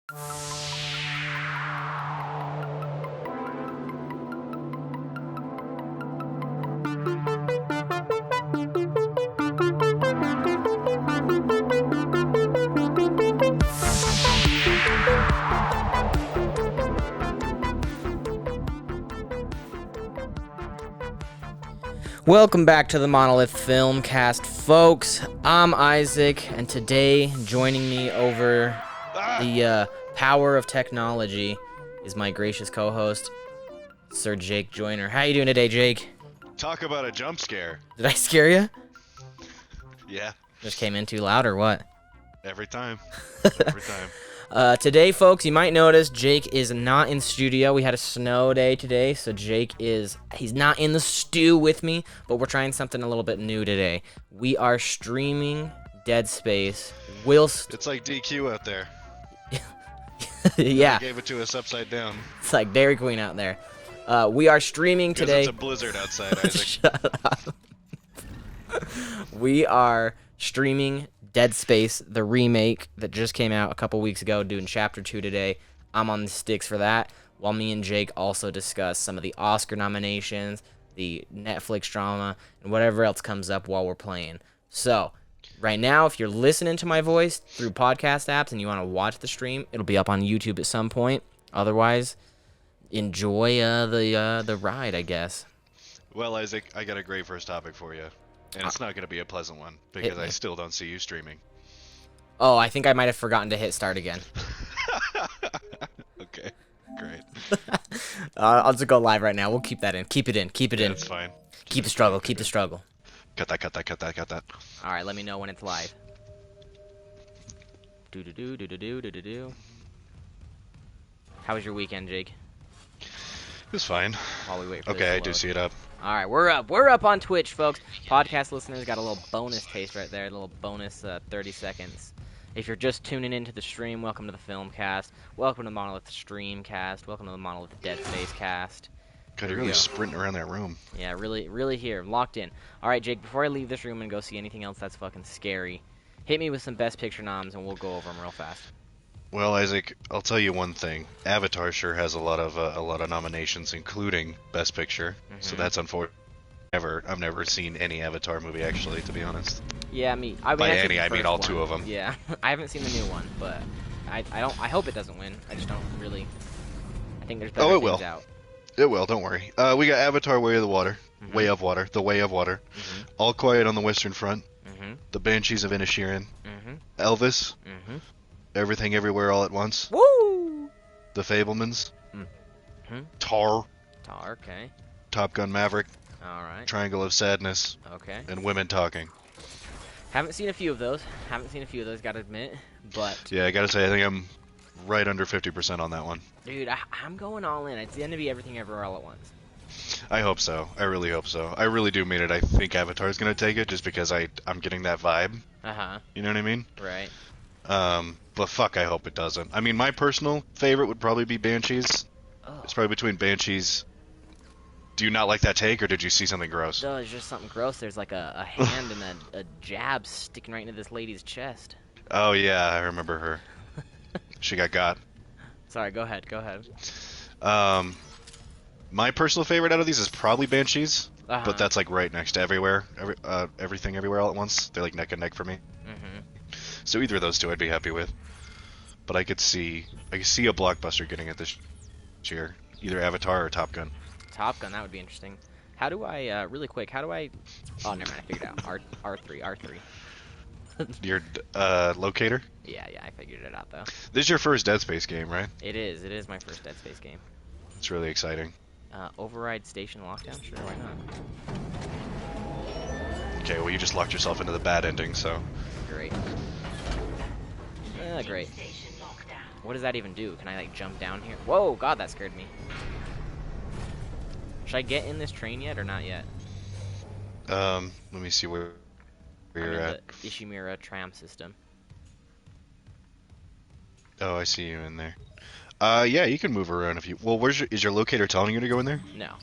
Welcome back to the Monolith Filmcast, folks. I'm Isaac, and today, joining me over the power of technology is my gracious co-host, Sir Jake Joyner. How you doing today, Jake? Talk about a jump scare. Did I scare you? Yeah. Just came in too loud, or what? Every time. Every time. Today, folks, you might notice Jake is not in studio. We had a snow day today, so he's not in the stew with me, but we're trying something a little bit new today. We are streaming Dead Space whilst... It's like DQ out there. Yeah. They gave it to us upside down. It's like Dairy Queen out there. We are streaming today... It's a blizzard outside, Isaac. Shut up. We are streaming Dead Space, the remake that just came out a couple weeks ago, doing Chapter 2 today. I'm on the sticks for that, while me and Jake also discuss some of the Oscar nominations, the Netflix drama, and whatever else comes up while we're playing. So, right now, if you're listening to my voice through podcast apps and you want to watch the stream, it'll be up on YouTube at some point. Otherwise, enjoy the ride, I guess. Well, Isaac, I got a great first topic for you. And it's not going to be a pleasant one, because I still don't see you streaming. Oh, I think I might have forgotten to hit start again. Okay, great. I'll just go live right now. We'll keep that in. Keep it in. Keep it in. That's fine. Keep the struggle. Keep the struggle. Cut that. All right, let me know when it's live. Do. How was your weekend, Jake? It was fine. While we wait for Okay, I do see it up. All right, we're up. We're up on Twitch, folks. Podcast listeners got a little bonus taste right there, a little bonus 30 seconds. If you're just tuning into the stream, welcome to the Filmcast. Welcome to the Monolith Streamcast. Welcome to the Monolith Dead Space Cast. God, you're really sprinting around that room. Yeah, really here, locked in. All right, Jake, before I leave this room and go see anything else that's fucking scary, hit me with some Best Picture noms and we'll go over them real fast. Well, Isaac, I'll tell you one thing. Avatar sure has a lot of nominations, including Best Picture. Mm-hmm. So that's unfortunate. I've never seen any Avatar movie, actually, to be honest. Yeah, I mean all two of them. Yeah, I haven't seen the new one, but I hope it doesn't win. I just don't really. I think there's better things out. It will. Don't worry. We got Avatar: Way of the Water, mm-hmm. Way of Water, The Way of Water, mm-hmm. All Quiet on the Western Front, mm-hmm. The Banshees of Inisherin, mm-hmm. Elvis, mm-hmm. Everything Everywhere All at Once, Woo! The Fabelmans, mm-hmm. Tar, okay. Top Gun Maverick, all right. Triangle of Sadness, okay. and Women Talking. Haven't seen a few of those. Gotta admit. But yeah, I gotta say, I think I'm right under 50% on that one. Dude, I'm going all in. It's going to be Everything Everywhere All at Once. I hope so. I really hope so. I really do mean it. I think Avatar's gonna take it just because I'm getting that vibe. Uh-huh. You know what I mean? Right. But fuck, I hope it doesn't. I mean, my personal favorite would probably be Banshees. Oh. It's probably between Banshees. Do you not like that take, or did you see something gross? No, it's just something gross. There's like a hand and a jab sticking right into this lady's chest. Oh, yeah, I remember her. She got. Sorry, go ahead. My personal favorite out of these is probably Banshees, uh-huh. but that's like right next to Everything Everywhere All at Once. They're like neck and neck for me. Mm-hmm. So either of those two I'd be happy with. But I could see a blockbuster getting it this year. Either Avatar or Top Gun. Top Gun, that would be interesting. How do I, really quick, oh, never mind, I figured it out. R3. Your, locator? Yeah, I figured it out, though. This is your first Dead Space game, right? It is my first Dead Space game. It's really exciting. Override station lockdown? Sure, why not? Okay, well you just locked yourself into the bad ending, so... Great. Great. What does that even do? Can I, like, jump down here? Whoa, God, that scared me. Should I get in this train yet, or not yet? Let me see where you're at. The Ishimura tram system. Oh, I see you in there. Yeah, you can move around if you... Well, is your locator telling you to go in there? No.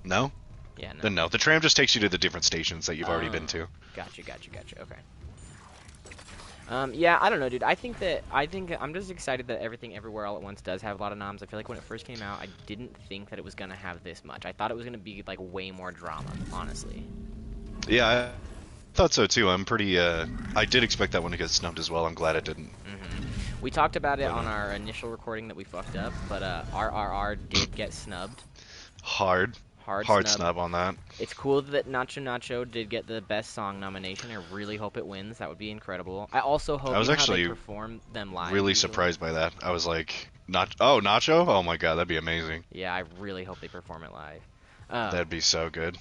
No? Yeah, no. Then no. The tram just takes you to the different stations that you've already been to. Gotcha. Okay. Yeah, I don't know, dude. I think I'm just excited that Everything Everywhere All at Once does have a lot of noms. I feel like when it first came out, I didn't think that it was gonna have this much. I thought it was gonna be like way more drama, honestly. Yeah, I thought so too. I'm pretty. I did expect that one to get snubbed as well. I'm glad it didn't. We talked about it But, on our initial recording that we fucked up, but RRR did get snubbed. hard snub on that. It's cool that Nacho Nacho did get the best song nomination. I really hope it wins. That would be incredible. I also hope I was how they actually perform them live. really usually. surprised by that. I was like, Nacho? Oh my god, that'd be amazing. Yeah, I really hope they perform it live. That'd be so good.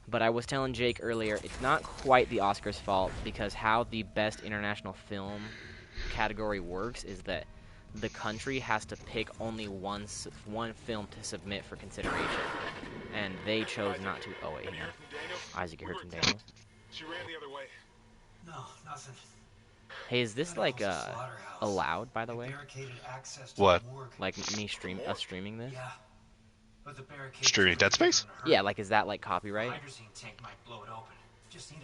But I was telling Jake earlier, it's not quite the Oscars' fault because how the Best International Film category works is that the country has to pick only one film to submit for consideration, and they chose not to. Oh wait, hang on. Isaac, you heard from Daniel? She ran the other way. No, nothing. Hey, is this like allowed, by the way? What? Like me streaming this? Yeah. But the Streaming Dead Space? Yeah, like is that like copyright?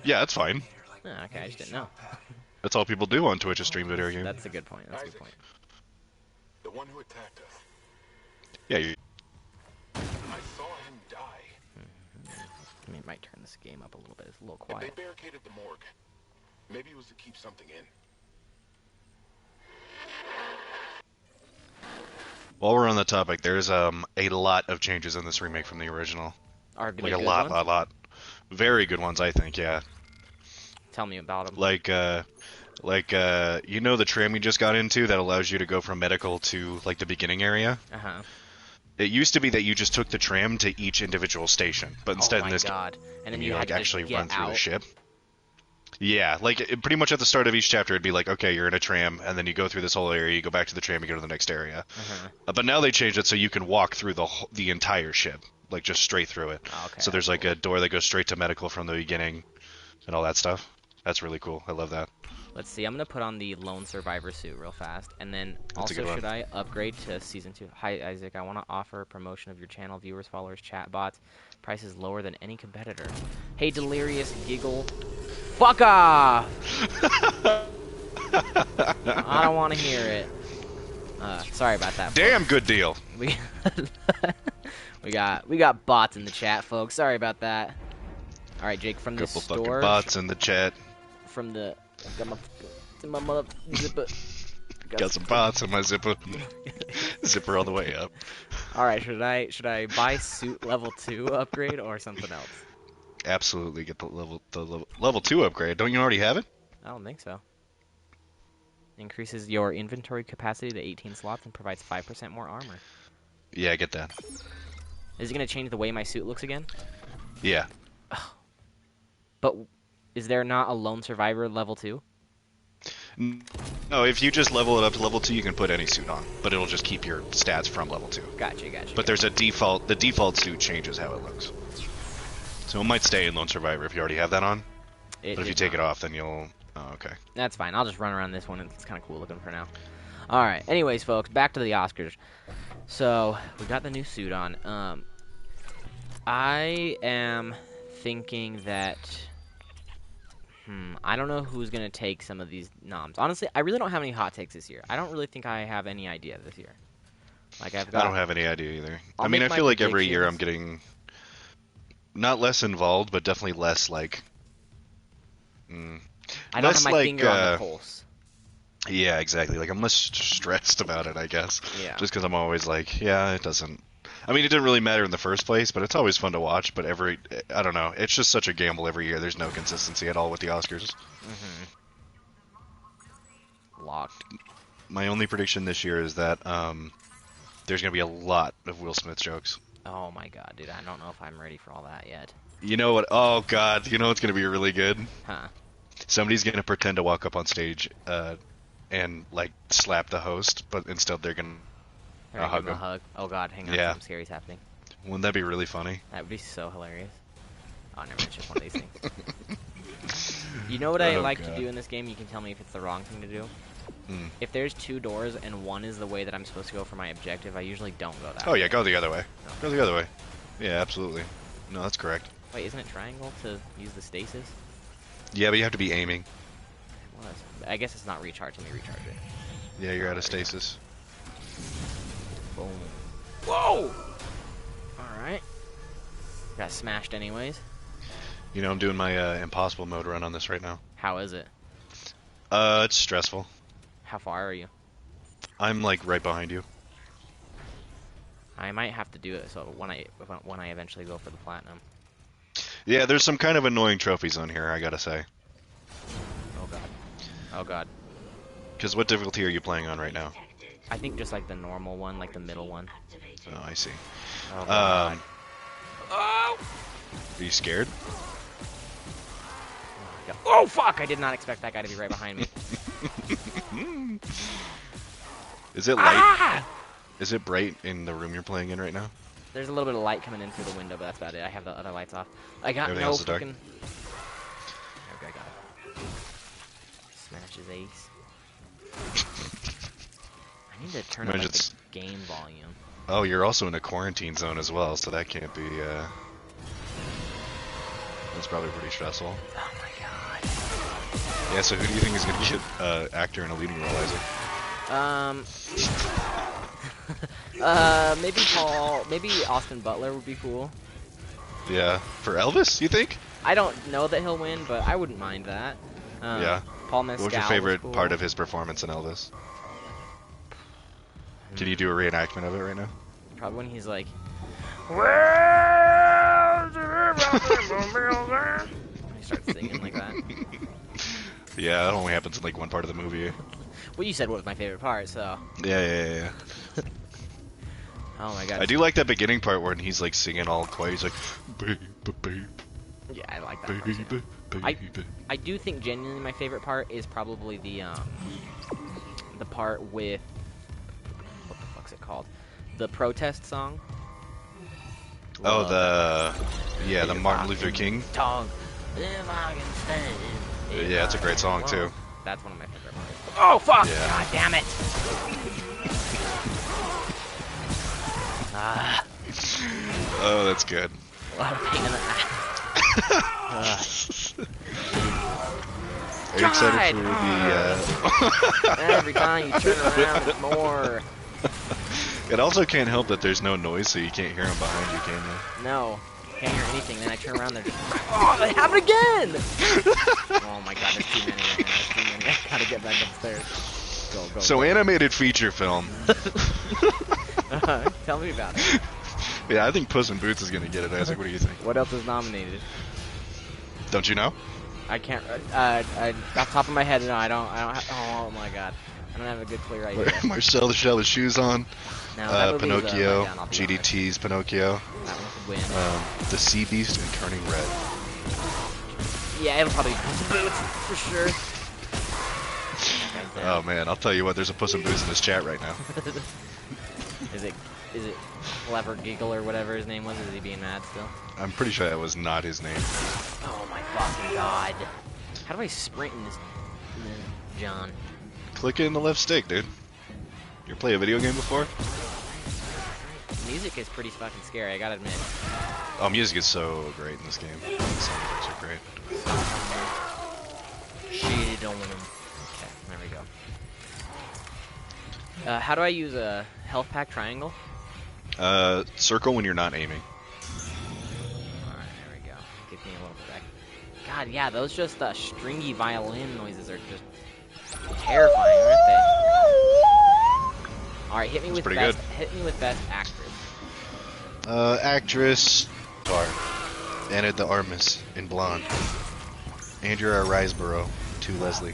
Yeah, that's fine. Oh, okay, I just didn't know. That's all people do on Twitch is stream video games. That's a good point. That's a good point. The one who attacked us. Yeah, I saw him die. I mean, might turn this game up a little bit. It's a little They quiet. barricaded the morgue. Maybe it was to keep something in. while we're on the topic, there's a lot of changes in this remake from the original. Are Like a lot. Very good ones, I think. Yeah. Tell me about them. Like you know the tram we just got into that allows you to go from medical to like the beginning area. It used to be that you just took the tram to each individual station, but instead in this God. And then you had like to actually get run through out. the ship. Yeah, like pretty much at the start of each chapter, it'd be like, okay, you're in a tram, and then you go through this whole area, you go back to the tram, you go to the next area. But now they changed it so you can walk through the entire ship, like just straight through it. Okay, So there's like a door that goes straight to medical from the beginning, and all that stuff. That's really cool. I love that. Let's see. I'm gonna put on the lone survivor suit real fast, and then That's a also good one. should I upgrade to season 2? Hi Isaac, I want to offer promotion of your channel, viewers, followers, chat bots. Price is lower than any competitor. Hey Delirious Giggle, fuck off! I don't want to hear it. Sorry about that. Damn good deal. We we got bots in the chat, folks. Sorry about that. All right, Jake, from the Couple store. fucking bots in the chat. From the my mother zipper. Got some bots in my zipper. Zipper all the way up. All right, should I buy suit level 2 upgrade or something else? Absolutely get the level 2 upgrade. Don't you already have it? I don't think so. Increases your inventory capacity to 18 slots and provides 5% more armor. Yeah, I get that. Is it gonna change the way my suit looks again? Yeah. But is there not a lone survivor level 2? No, if you just level it up to level 2, you can put any suit on, but it'll just keep your stats from level 2. Gotcha. But there's a default. The default suit changes how it looks. So it might stay in Lone Survivor if you already have that on. But if you take it off, then you'll. Oh, okay. That's fine. I'll just run around this one. It's kind of cool looking for now. All right. Anyways, folks, back to the Oscars. So we got the new suit on. I am thinking that. I don't know who's gonna take some of these noms. Honestly, I really don't have any hot takes this year. I don't really think I have any idea this year. Like I don't have any idea either. I'll I mean, make I my feel like every year predictions. I'm getting not less involved, but definitely less like. I don't less have my like, finger on the pulse. Yeah, exactly. Like I'm less stressed about it, I guess. Yeah. Just because I'm always like, yeah, it doesn't. I mean, it didn't really matter in the first place, but it's always fun to watch. But I don't know. It's just such a gamble every year. There's no consistency at all with the Oscars. Locked. My only prediction this year is that there's gonna be a lot of Will Smith jokes. Oh my god, dude! I don't know if I'm ready for all that yet. You know what? Oh god, you know what's gonna be really good? Huh? Somebody's gonna pretend to walk up on stage and like slap the host, but instead they're gonna They're gonna give him a him. hug. Oh god, hang on. Yeah. Something scary's happening. Wouldn't that be really funny? That would be so hilarious. Oh, never mind. It's just one of these things. You know what I Oh, like God. to do in this game? You can tell me if it's the wrong thing to do. Mm. If there's 2 doors and one is the way that I'm supposed to go for my objective, I usually don't go that Oh way. yeah, go the other way. No. Go the other way. Yeah, absolutely. No, that's correct. Wait, isn't it triangle to use the stasis? Yeah, but you have to be aiming. I guess it's not recharge. Let me recharge it. Yeah, you're out of stasis. Boom. Whoa! Alright. Got smashed anyways. You know, I'm doing my impossible mode run on this right now. How is it? It's stressful. How far are you? I'm like right behind you. I might have to do it so when I eventually go for the platinum. Yeah, there's some kind of annoying trophies on here, I gotta say. Oh god. Oh god. Because what difficulty are you playing on right now? I think just like the normal one, like the middle one. Oh, I see. Oh god. Are you scared? Oh fuck! I did not expect that guy to be right behind me. Is it light? Is it bright in the room you're playing in right now? There's a little bit of light coming in through the window, but that's about it. I have the other lights off. I got Everything no else is dark. fucking... Okay, I got it. Smash his ace. I need to turn up like, the game volume. Oh, you're also in a quarantine zone as well, so that can't be, that's probably pretty stressful. Oh my god. Yeah, so who do you think is going to get actor in a leading role, Isaac? Maybe Austin Butler would be cool. Yeah, for Elvis, you think? I don't know that he'll win, but I wouldn't mind that. Yeah. Paul Mescal. What was your favorite cool. part of his performance in Elvis? Can you do a reenactment of it right now? Probably when he's like, when he starts singing like that. Yeah, that only happens in like one part of the movie. Well, you said what was my favorite part, so. Yeah. Oh my god. I do like that beginning part where he's like singing all quiet. He's like, baby, baby, Yeah, I like that baby, part. baby. I do think genuinely my favorite part is probably the part with what the fuck's it called? The protest song. Oh, Love the Martin Luther King. Tongue. Yeah, it's a great song too. That's one of my favorite parts. Oh fuck! Yeah. God damn it! Oh, that's good. A lot of pain in the Are you excited for the? Every time you turn around, it's more. It also can't help that there's no noise, so you can't hear them behind you, can you? No, can't hear anything. Then I turn around, they're just. Oh, they have it again! Oh my god, there's too many. Right now. There's too many. I gotta get back upstairs. Go. So animated feature film. Tell me about it. Yeah, I think Puss in Boots is gonna get it, Isaac. What do you think? What else is nominated? Don't you know? I can't. Off the top of my head, no, I don't. Oh my god, I don't have a good clear idea. Marcel the Shell with shoes on. No, that movie's, Pinocchio. let down, I'll be GDT's Pinocchio. honest. That one could win. The Sea Beast and Turning Red. Yeah, it'll probably be Puss in Boots for sure. Oh man, I'll tell you what. There's a Puss in Boots in this chat right now. Is it Clever Giggle or whatever his name was? Is he being mad still? I'm pretty sure that was not his name. Oh my fucking god! How do I sprint in this, John? Click it in the left stick, dude. You ever play a video game before? Music is pretty fucking scary, I gotta admit. Oh, music is so great in this game. The sound effects are great. Shit on him. Okay, there we go. How do I use a health pack triangle? Circle when you're not aiming. Alright, there we go. Give me a little bit back. God, yeah, those just stringy violin noises are just terrifying, aren't they? Alright, hit me with pretty best. good. Hit me with best actress. Actress. Tar. Anna de Armas in Blonde. Andrea Riseborough to Leslie.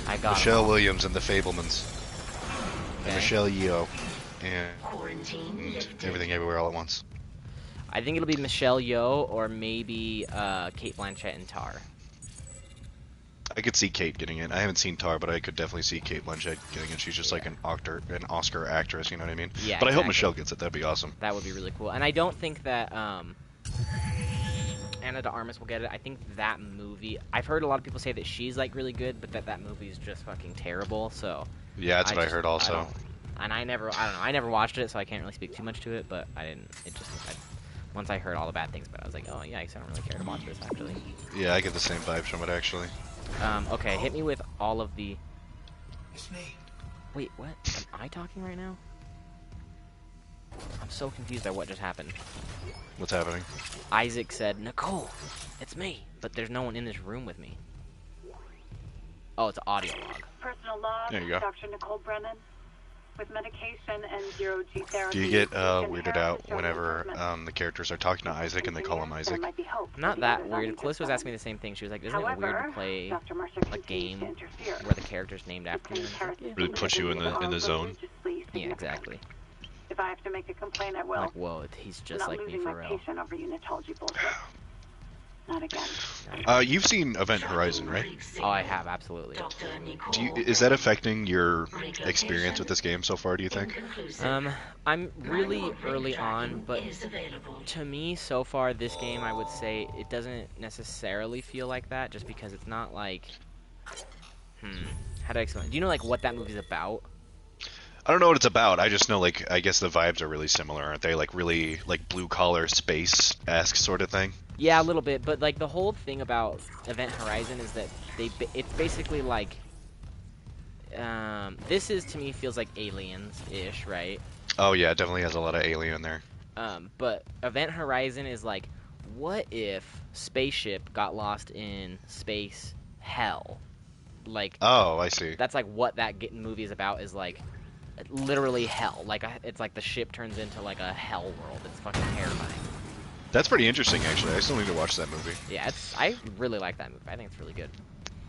I got Michelle Williams in The Fablemans. Okay. Michelle Yeoh. And Everything Everywhere All at Once. I think it'll be Michelle Yeoh or maybe Kate Blanchett and Tar. I could see Kate getting it. I haven't seen Tar, but I could definitely see Kate Blanchett getting it. She's just like an Oscar actress, you know what I mean? Yeah, but I hope exactly. Michelle gets it. That'd be awesome. That would be really cool. And I don't think that Anna de Armas will get it. I think that movie... I've heard a lot of people say that she's like really good, but that movie is just fucking terrible, so... Yeah, that's what I heard also. I never watched it, so I can't really speak too much to it, but I didn't... Once I heard all the bad things about it, I was like, oh yeah, I guess I don't really care to watch this, actually. Yeah, I get the same vibes from it, actually. Okay, hit me with all of the... It's me. Wait, what? Am I talking right now? I'm so confused by what just happened. What's happening? Isaac said, Nicole, it's me. But there's no one in this room with me. Oh, it's an audio log. Personal log, There you go. Dr. Nicole Brennan. With medication and zero-G therapy. Do you get and weirded hair out showing whenever improvement. the characters are talking to Isaac and they call him There Isaac? might be hope for Not the that others on weird. each Calista was side. asking me the same thing. She was like, isn't it However, weird to play Dr. Mercer a continues game to interfere. where the character's named after you? And I was like, yeah. Really push you in the zone. Yeah, exactly. If I have to make a complaint, I I'm will. like, whoa, he's I'm just not like me losing for my real. patient over unitology bullshit. Not again. You've seen Event Horizon, right? Oh, I have, absolutely. Is that affecting your experience with this game so far, do you think? I'm really early on, but to me, so far, this game, I would say, it doesn't necessarily feel like that, just because it's not like... How do I explain? Do you know, like, what that movie's about? I don't know what it's about. I just know, like, I guess the vibes are really similar, aren't they? Like, really, like, blue-collar, space-esque sort of thing? Yeah, a little bit, but, like, the whole thing about Event Horizon is that it's basically, like... this is, to me, feels like Aliens-ish, right? Oh, yeah, it definitely has a lot of alien there. But Event Horizon is like, what if spaceship got lost in space hell? Like, Oh, I see. that's like what that movie is about, is like literally hell. Like it's like the ship turns into like a hell world. It's fucking terrifying. That's pretty interesting, actually. I still need to watch that movie. Yeah, I really like that movie. I think it's really good.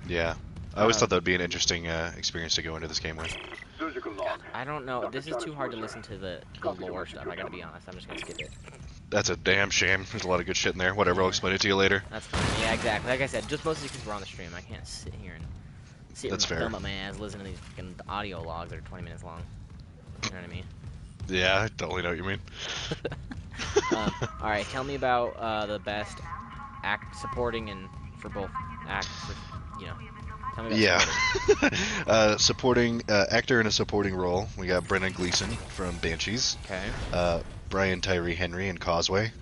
Yeah. I always thought that would be an interesting experience to go into this game with. Surgical log. I don't know. This is too hard to listen to the lore stuff. I gotta be honest. I'm just gonna skip it. That's a damn shame. There's a lot of good shit in there. Whatever, I'll explain it to you later. That's fine. Yeah, exactly. Like I said, just mostly because we're on the stream. I can't sit here and That's fair. thumb up my ass, listen to these fucking audio logs that are 20 minutes long. You know what I mean? Yeah, I totally know what you mean. All right, tell me about the best supporting and for both acts. You know, tell me about Yeah. Supporting actor in a supporting role. We got Brendan Gleeson from Banshees. Okay. Brian Tyree Henry in Causeway.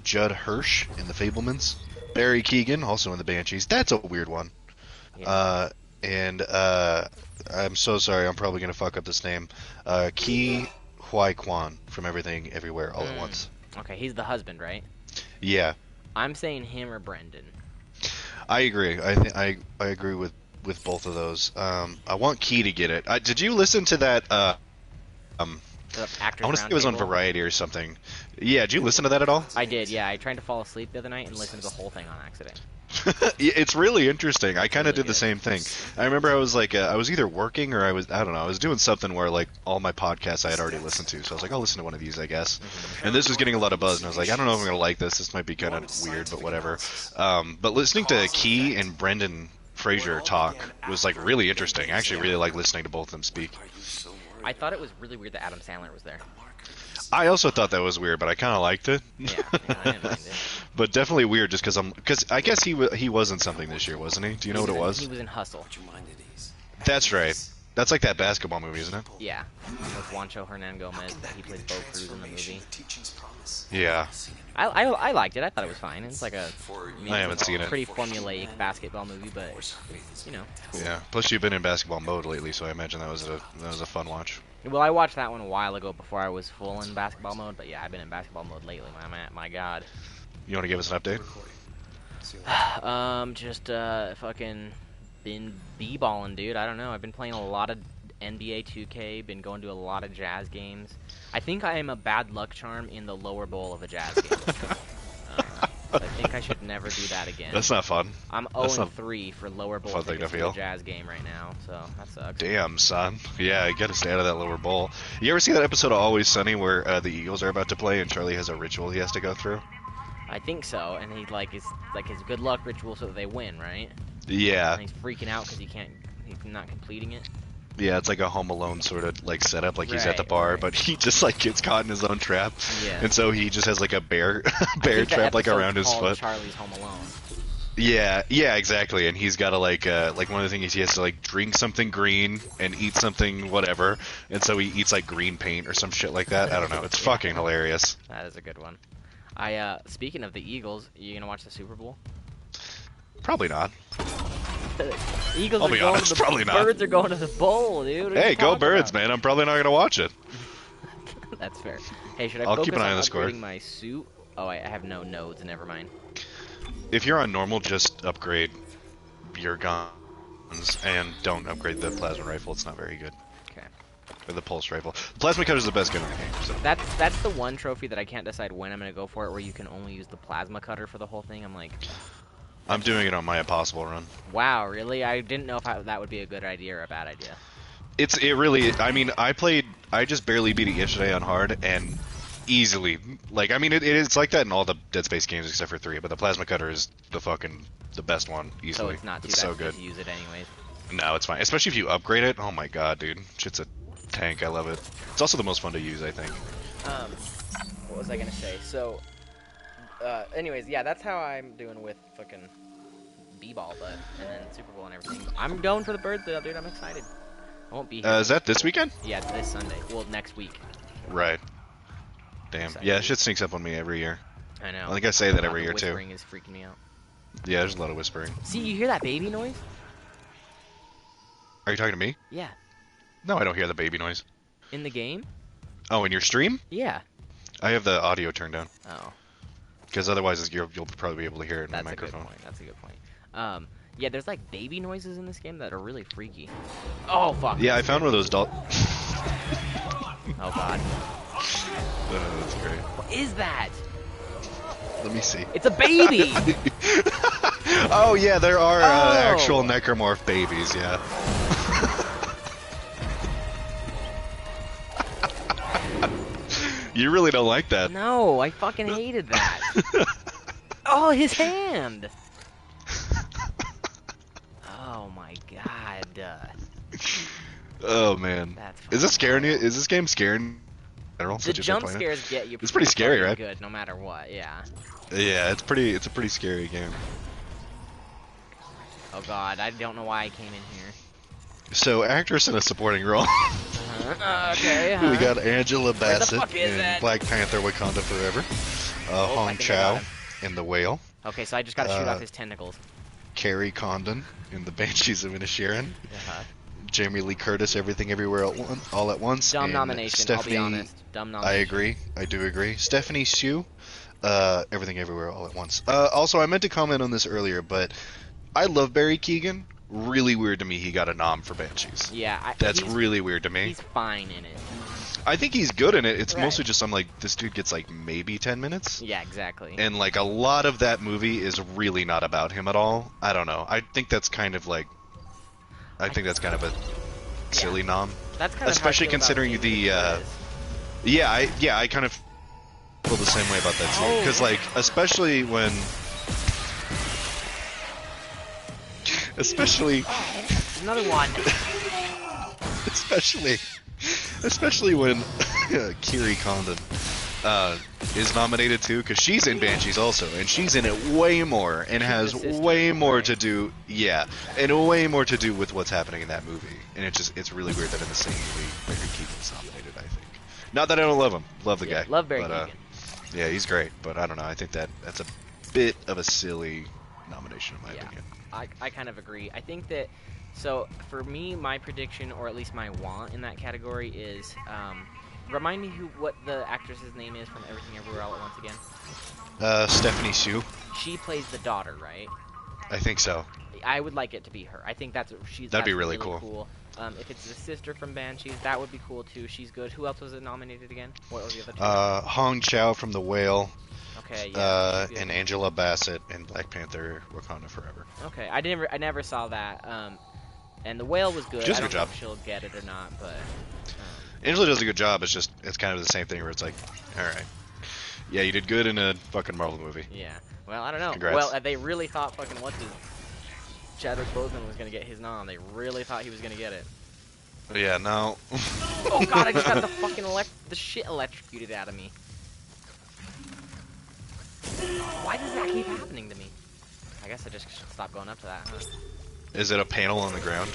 Judd Hirsch in The Fablemans. Barry Keoghan also in The Banshees. That's a weird one. Yeah. And I'm so sorry. I'm probably gonna fuck up this name. Ki Huai Kwan from Everything Everywhere All at Once. Okay, he's the husband, right? Yeah, I'm saying him or Brendan. I agree. I agree with both of those. I want Key to get it. Did you listen to that? The I Actors want to say it was on Roundtable? Variety or something. Yeah, did you listen to that at all? I did, yeah. I tried to fall asleep the other night and listen to the whole thing on accident. Yeah, it's really interesting. I kind of Really did the good. same thing. I remember I was like, I was either working or I don't know, I was doing something where like all my podcasts I had already listened to. So I was like, I'll listen to one of these, I guess. And this was getting a lot of buzz, and I was like, I don't know if I'm gonna like this. This might be kind of weird, but whatever. But listening to Key and Brendan Fraser talk was like really interesting. I actually really like listening to both of them speak. I thought it was really weird that Adam Sandler was there. I also thought that was weird, but I kind of liked it. Yeah, I didn't mind it. But definitely weird, just because I guess he was in something this year, wasn't he? Do you know what it was? He was in Hustle. That's right. That's like that basketball movie, isn't it? Yeah, with Juancho Hernan Gomez. He plays Bo Cruz in the movie. Yeah. I liked it. I thought it was fine. It's like I haven't seen it. Pretty formulaic basketball movie, but you know. Yeah. Plus, you've been in basketball mode lately, so I imagine that was a fun watch. Well, I watched that one a while ago before I was full in basketball mode, but yeah, I've been in basketball mode lately. My God. You want to give us an update? Just fucking been b-balling, dude. I don't know. I've been playing a lot of NBA 2K. Been going to a lot of Jazz games. I think I am a bad luck charm in the lower bowl of a Jazz game. I think I should never do that again. That's not fun. I'm 0-3 for lower bowl fun thing tickets to to a feel. Jazz game right now, so that sucks. Damn, son. Yeah, you gotta stay out of that lower bowl. You ever see that episode of Always Sunny where the Eagles are about to play and Charlie has a ritual he has to go through? I think so, and he it's like his good luck ritual so that they win, right? Yeah. And he's freaking out because he's not completing it. Yeah, it's like a Home Alone sort of like setup, like he's at the Right, bar, right. but he just like gets caught in his own trap, Yeah. and so he just has like a bear I bear think that trap like episode's around his called foot. Charlie's Home Alone. Yeah, exactly. And he's got to like one of the things he has to like drink something green and eat something whatever, and so he eats like green paint or some shit like that. I don't know. It's fucking hilarious. That is a good one. Speaking of the Eagles, you gonna watch the Super Bowl? Probably not. The Eagles I'll are be going honest, to the probably not. Birds are going to the bowl, dude. What are Hey, you go talking Birds, about? man. I'm probably not gonna watch it. That's fair. Hey, should I I'll focus keep an eye on on the score. upgrading my suit? Oh, I have no nodes. Never mind. If you're on normal, just upgrade your guns and don't upgrade the plasma rifle. It's not very good. Okay. Or the pulse rifle. The plasma cutter is the best gun in the game. So. That's the one trophy that I can't decide when I'm gonna go for it, where you can only use the plasma cutter for the whole thing. I'm like, I'm doing it on my impossible run. wow, really? I didn't know if that would be a good idea or a bad idea. It really. I mean, I just barely beat it yesterday on hard and easily. Like, I mean, it's like that in all the Dead Space games except for 3. But the plasma cutter is the best one easily. So it's not too bad so to good. just use it anyways. No, it's fine. Especially if you upgrade it. Oh my god, dude, shit's a tank. I love it. It's also the most fun to use, I think. What was I gonna say? So, anyways, yeah, that's how I'm doing with fucking B-ball, and then Super Bowl and everything. I'm going for the Birds, though, dude. I'm excited. I won't be here. Is that this weekend? Yeah, it's this Sunday. Well, next week. Right. Damn. Excited. Yeah, shit sneaks up on me every year. I know. I think I say that The every year too. whispering is freaking me out. Yeah, there's a lot of whispering. See, you hear that baby noise? Are you talking to me? Yeah. No, I don't hear the baby noise. In the game? Oh, in your stream? Yeah. I have the audio turned down. Oh. Because otherwise you'll probably be able to hear it in That's my a good microphone. point. That's a good point. Yeah, there's like baby noises in this game that are really freaky. Oh, fuck. Yeah, I found one of those Oh, God. That's great. What is that? Let me see. It's a baby! Oh, yeah, there are Oh. actual Necromorph babies, yeah. You really don't like that. No, I fucking hated that. Oh, his hand! Oh my god. Oh, man. That's Is this fucking scaring you? Is this game scaring you in general? The since you've been jump playing it? scares get you. It's pretty scary, fucking right? Good, no matter what. Yeah. Yeah, it's a pretty scary game. Oh god, I don't know why I came in here. So, actress in a supporting role. Okay. We got Angela Bassett fuck is in that? Black Panther: Wakanda Forever. I Hong think I Chow got him. in The Whale. Okay, so I just gotta shoot off his tentacles. Carrie Condon in The Banshees of Inisherin. Uh-huh. Jamie Lee Curtis, Everything Everywhere All at Once. Dumb and nomination, Stephanie, I'll be honest. Dumb I nomination. agree. I do agree. Stephanie Hsu, Everything Everywhere All at Once. Also, I meant to comment on this earlier, but I love Barry Keoghan. Really weird to me he got a nom for Banshees. Yeah, That's he's- really weird to me. He's fine in it. I think he's good in it. It's Right. mostly just I'm like, this dude gets like maybe 10 minutes. Yeah, exactly. And like a lot of that movie is really not about him at all. I don't know. I think that's kind of like, I think that's kind of a silly nom. That's kind of especially how I feel about considering Jamie the, Lee Curtis. Yeah, I kind of feel the same way about that too. Because like, especially when, Another one. especially when Kiri Condon is nominated too, because she's in Banshees also, and she's in it way more, and has the sister, way more right? to do, and way more to do with what's happening in that movie. And it's really weird that in the same movie Barry Keoghan's nominated. I think. Not that I don't love him, love the guy. Love Barry but, Keoghan. Yeah, he's great, but I don't know. I think that's a bit of a silly nomination in my Yeah. opinion. I kind of agree. I think that, so for me, my prediction, or at least my want in that category is, remind me what the actress's name is from Everything Everywhere All at Once again. Stephanie Hsu, She plays the daughter, right? I think so. I would like it to be her. I think that's That'd that's be really cool. If it's the sister from Banshees, that would be cool too. She's good. Who else was it nominated again? What was the other two? Hong Chow from The Whale, Okay, yeah. she's good. and Angela Bassett in Black Panther: Wakanda Forever. Okay, I never saw that. And the whale was good. She does I a don't good know job. if she'll get it or not, but Angela does a good job. It's kind of the same thing where it's like, all right, yeah, you did good in a fucking Marvel movie. yeah. Well, I don't know. Congrats. Well, they really thought fucking Chadwick Boseman was gonna get his nom. They really thought he was gonna get it. Yeah, no. Oh god, I just got the fucking the shit electrocuted out of me. Why does that keep happening to me? I guess I just should stop going up to that, huh? Is it a panel on the ground?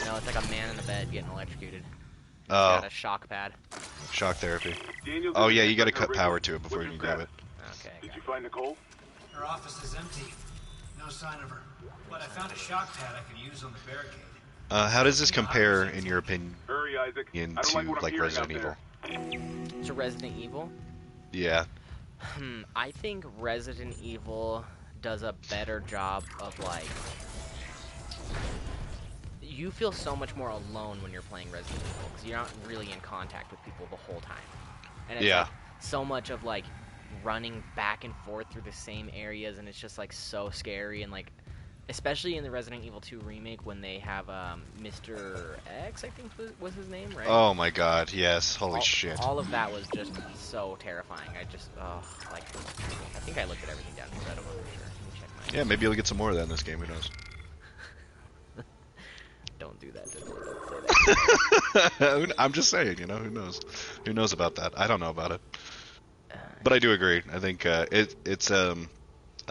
No, it's like a man in the bed getting electrocuted. Oh, Got a shock pad. shock therapy. Daniel, Oh this yeah, is you got to Inspector cut power Riggins. to it before What's you can your grab it. Okay. Did you find Nicole? Her office is empty. No sign of her. But I found a shock pad I could use on the barricade. How does this compare, in your opinion, Hurry, Isaac. I don't to like what I'm like hearing Resident out Evil? there. To Resident Evil? Yeah. I think Resident Evil does a better job of, like... You feel so much more alone when you're playing Resident Evil, because you're not really in contact with people the whole time. And it's Yeah. like, so much of, like, running back and forth through the same areas, and it's just, like, so scary, and, like... Especially in the Resident Evil 2 remake when they have Mr. X, I think was his name, right? Oh my god, yes. Holy shit. All of that was just so terrifying. I just, like, I think I looked at everything down here, but I don't know for sure. Let me check mine. Yeah, maybe you'll get some more of that in this game, who knows? Don't do that to me. Don't say that. I'm just saying, you know, who knows? Who knows about that? I don't know about it. But I do agree. I think I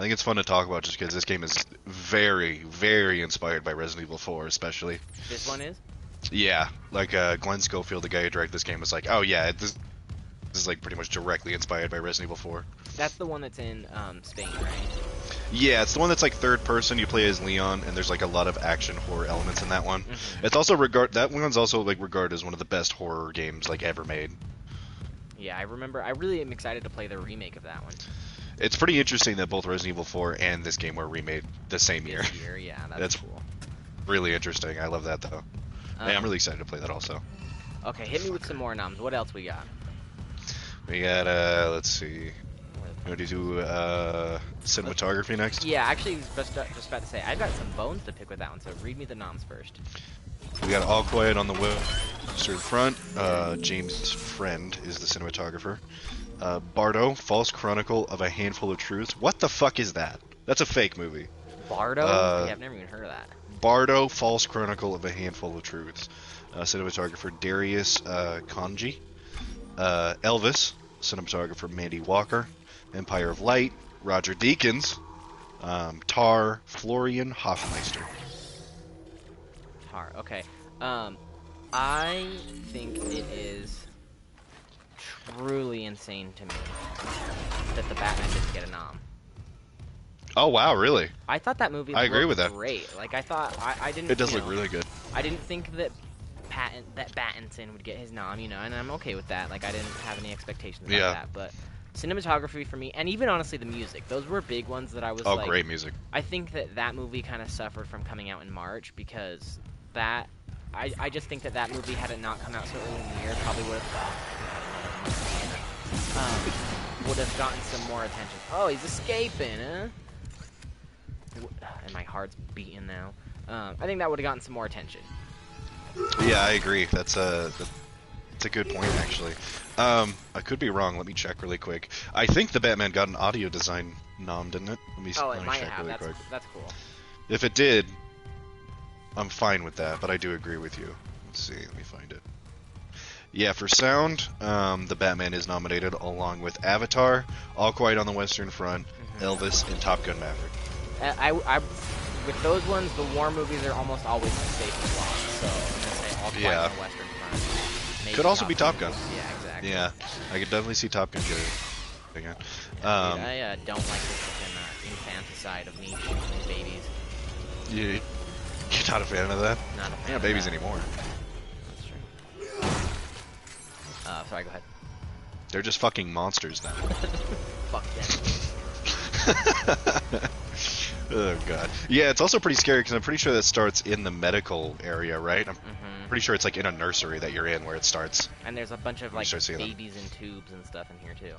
think it's fun to talk about just because this game is very, very inspired by Resident Evil 4, especially. This one is? Yeah, like Glenn Schofield, the guy who directed this game, was like, oh yeah, this is like pretty much directly inspired by Resident Evil 4. That's the one that's in Spain, right? Yeah, it's the one that's like third person. You play as Leon, and there's like a lot of action horror elements in that one. Mm-hmm. It's also that one's also like regarded as one of the best horror games like ever made. Yeah, I remember. I really am excited to play the remake of that one. It's pretty interesting that both Resident Evil 4 and this game were remade the same year. This year, yeah, that's That's cool. really interesting. I love that though. I'm really excited to play that also. Okay, hit me with some more noms. What else we got? We got let's see. You want to do cinematography next? Yeah, actually, I was just about to say, I've got some bones to pick with that one, so read me the noms first. We got All Quiet on the Western Front. James Friend is the cinematographer. Bardo, False Chronicle of a Handful of Truths. What the fuck is that? That's a fake movie. Bardo? Yeah, I've never even heard of that. Bardo, False Chronicle of a Handful of Truths. Cinematographer Darius Kanji. Elvis, cinematographer Mandy Walker. Empire of Light, Roger Deakins. Tar, Florian Hoffmeister. Tar, okay. I think it is truly insane to me that the Batman didn't get a nom. Oh wow, really? I thought that movie I agree looked with that. great. Like, I thought, I didn't, It does you look know, really good. I didn't think that Pattinson would get his nom, you know, and I'm okay with that. Like, I didn't have any expectations about Yeah. that, but cinematography for me, and even honestly the music, those were big ones that I was like... Oh, great music. I think that movie kind of suffered from coming out in March, because that... I just think that movie, had it not come out so early in the year, probably would have gotten some more attention. Oh, he's escaping, huh? And my heart's beating now. I think that would have gotten some more attention. Yeah, I agree. That's a good point, actually. I could be wrong. Let me check really quick. I think the Batman got an audio design nom, didn't it? Let me Might check have. really quick. That's cool. If it did, I'm fine with that, but I do agree with you. Let's see. Let me find it. Yeah, for sound, the Batman is nominated along with Avatar, All Quiet on the Western Front, Elvis, and Top Gun Maverick. With those ones, the war movies are almost always the safest loss. So I'm gonna say All Quiet on the Western Front. Maybe Could also be Top Gun. Yeah, exactly. Yeah, I could definitely see Top Gun getting it. Yeah, dude, I don't like this infanticide of me shooting babies. You're not a fan of that? Not a fan Yeah, of babies that. anymore. That's true. Sorry, go ahead. They're just fucking monsters now. Fuck them. Oh god. Yeah, it's also pretty scary because I'm pretty sure that starts in the medical area, right? I'm pretty sure it's like in a nursery that you're in where it starts. And there's a bunch of like start seeing them. babies in tubes and stuff in here too.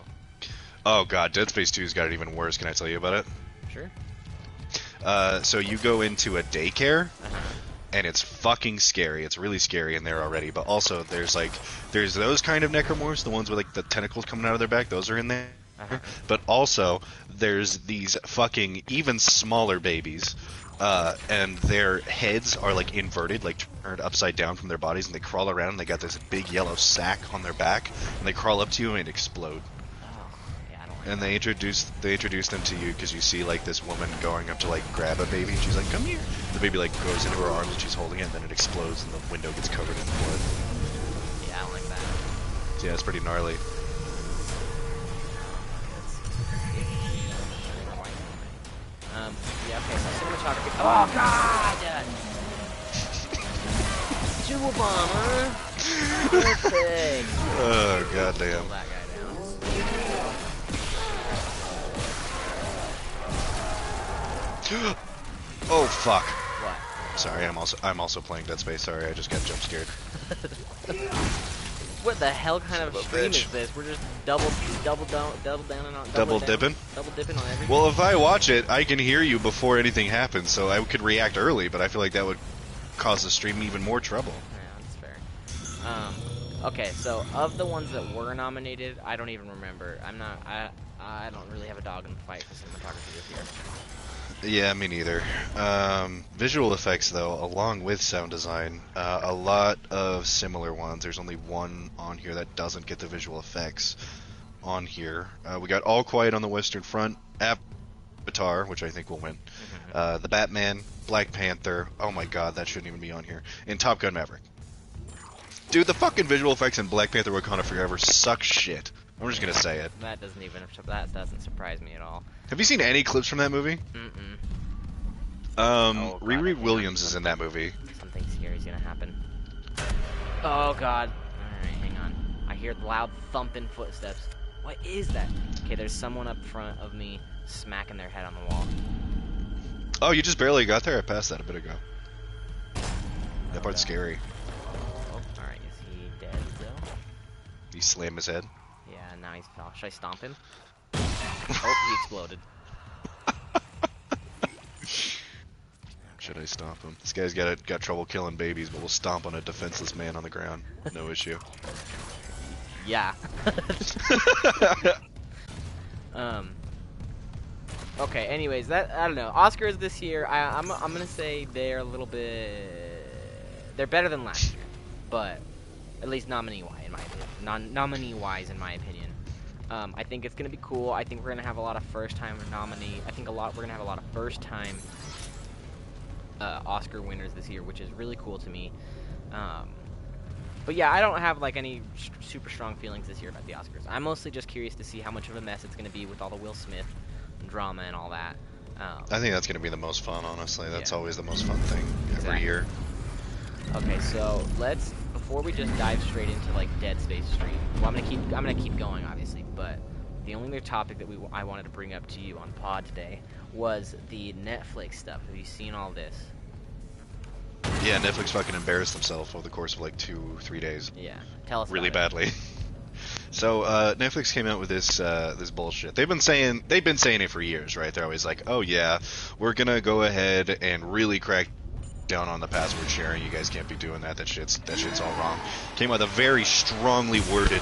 Oh god, Dead Space 2's got it even worse. Can I tell you about it? Sure. So you go into a daycare, and it's fucking scary. It's really scary in there already. But also, there's those kind of necromorphs, the ones with like the tentacles coming out of their back. Those are in there. But also, there's these fucking even smaller babies, and their heads are like inverted, like turned upside down from their bodies, and they crawl around. And they got this big yellow sack on their back, and they crawl up to you and explode. And they introduce them to you because you see like this woman going up to like grab a baby, and she's like, "Come here." The baby like goes into her arms, and she's holding it, and then it explodes, and the window gets covered in blood. Yeah, I don't like that. So, yeah, it's pretty gnarly. Yeah, okay, so Oh God! Jewel bomber. Perfect. Oh goddamn. Pull that guy down. Oh fuck. What? Sorry, I'm also playing Dead Space. Sorry, I just got jump scared. What the hell kind of Son of a stream bitch. is this? We're just double dipping? dipping on everything. Well, if I watch it, I can hear you before anything happens, so I could react early. But I feel like that would cause the stream even more trouble. Yeah, that's fair. Okay, so of the ones that were nominated, I don't even remember. I don't really have a dog in the fight for cinematography this year. Yeah, me neither. Visual effects, though, along with sound design, a lot of similar ones. There's only one on here that doesn't get the visual effects on here. We got All Quiet on the Western Front, Avatar, which I think will win, The Batman, Black Panther, oh my god, that shouldn't even be on here, and Top Gun Maverick. Dude, the fucking visual effects in Black Panther Wakanda Forever suck shit. I'm just gonna say it. That doesn't surprise me at all. Have you seen any clips from that movie? Mm-mm. Riri God, I think Williams is in that movie. Something scary is gonna happen. Oh God! All right, hang on. I hear loud thumping footsteps. What is that? Okay, there's someone up front of me smacking their head on the wall. Oh, you just barely got there? I passed that a bit ago. That part's scary. Oh, all right. Is he dead still? He slammed his head. Yeah. Now he's fell. Should I stomp him? Oh, he exploded. Should I stomp him? This guy's got trouble killing babies, but we'll stomp on a defenseless man on the ground. No issue. Yeah. Okay. Anyways, I don't know. Oscars this year, I'm gonna say they're a little bit. They're better than last year, but at least nominee-wise, in my opinion. Nominee-wise, in my opinion. I think it's gonna be cool. I think we're gonna have a lot of first-time nominee. I think we're gonna have a lot of first-time Oscar winners this year, which is really cool to me. But yeah, I don't have like any super strong feelings this year about the Oscars. I'm mostly just curious to see how much of a mess it's going to be with all the Will Smith drama and all that. I think that's going to be the most fun, honestly. That's Yeah. always the most fun thing every Exactly. year. Okay, so before we just dive straight into like Dead Space stream. Well, I'm gonna keep going, obviously, but the only other topic that I wanted to bring up to you on pod today was the Netflix stuff. Have you seen all this? Yeah, Netflix fucking embarrassed themselves over the course of like 2-3 days. Yeah, tell us Really about badly. So Netflix came out with this bullshit. They've been saying it for years, right? They're always like, "Oh yeah, we're gonna go ahead and really crack down on the password sharing. You guys can't be doing that. That shit's all wrong." Came out with a very strongly worded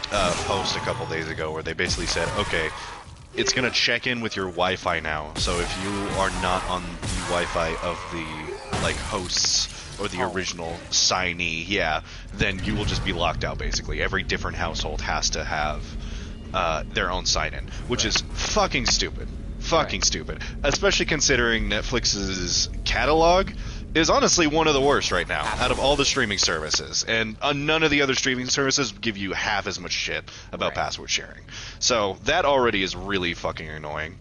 post a couple days ago where they basically said, "Okay, it's gonna check in with your Wi-Fi now. So if you are not on the Wi-Fi of the like hosts or the original signee, then you will just be locked out. Basically, every different household has to have their own sign-in, which is fucking stupid. Fucking stupid. Especially considering Netflix's catalog is honestly one of the worst right now out of all the streaming services, and none of the other streaming services give you half as much shit about password sharing. So that already is really fucking annoying.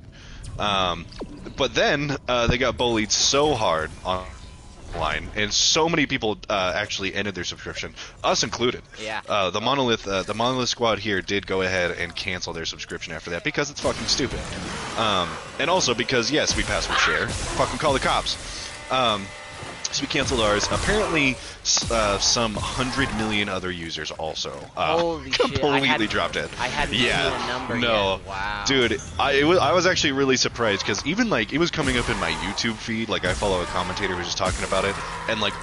But then they got bullied so hard online, and so many people actually ended their subscription, us included. Yeah. The Monolith Squad here did go ahead and cancel their subscription after that because it's fucking stupid. And also because yes, we password share. Fucking call the cops. So we canceled ours. Apparently, some 100 million other users also Holy shit, completely dropped it. I hadn't seen a number no, yet. Wow. dude, I was actually really surprised because even like it was coming up in my YouTube feed. Like I follow a commentator who's just talking about it, and like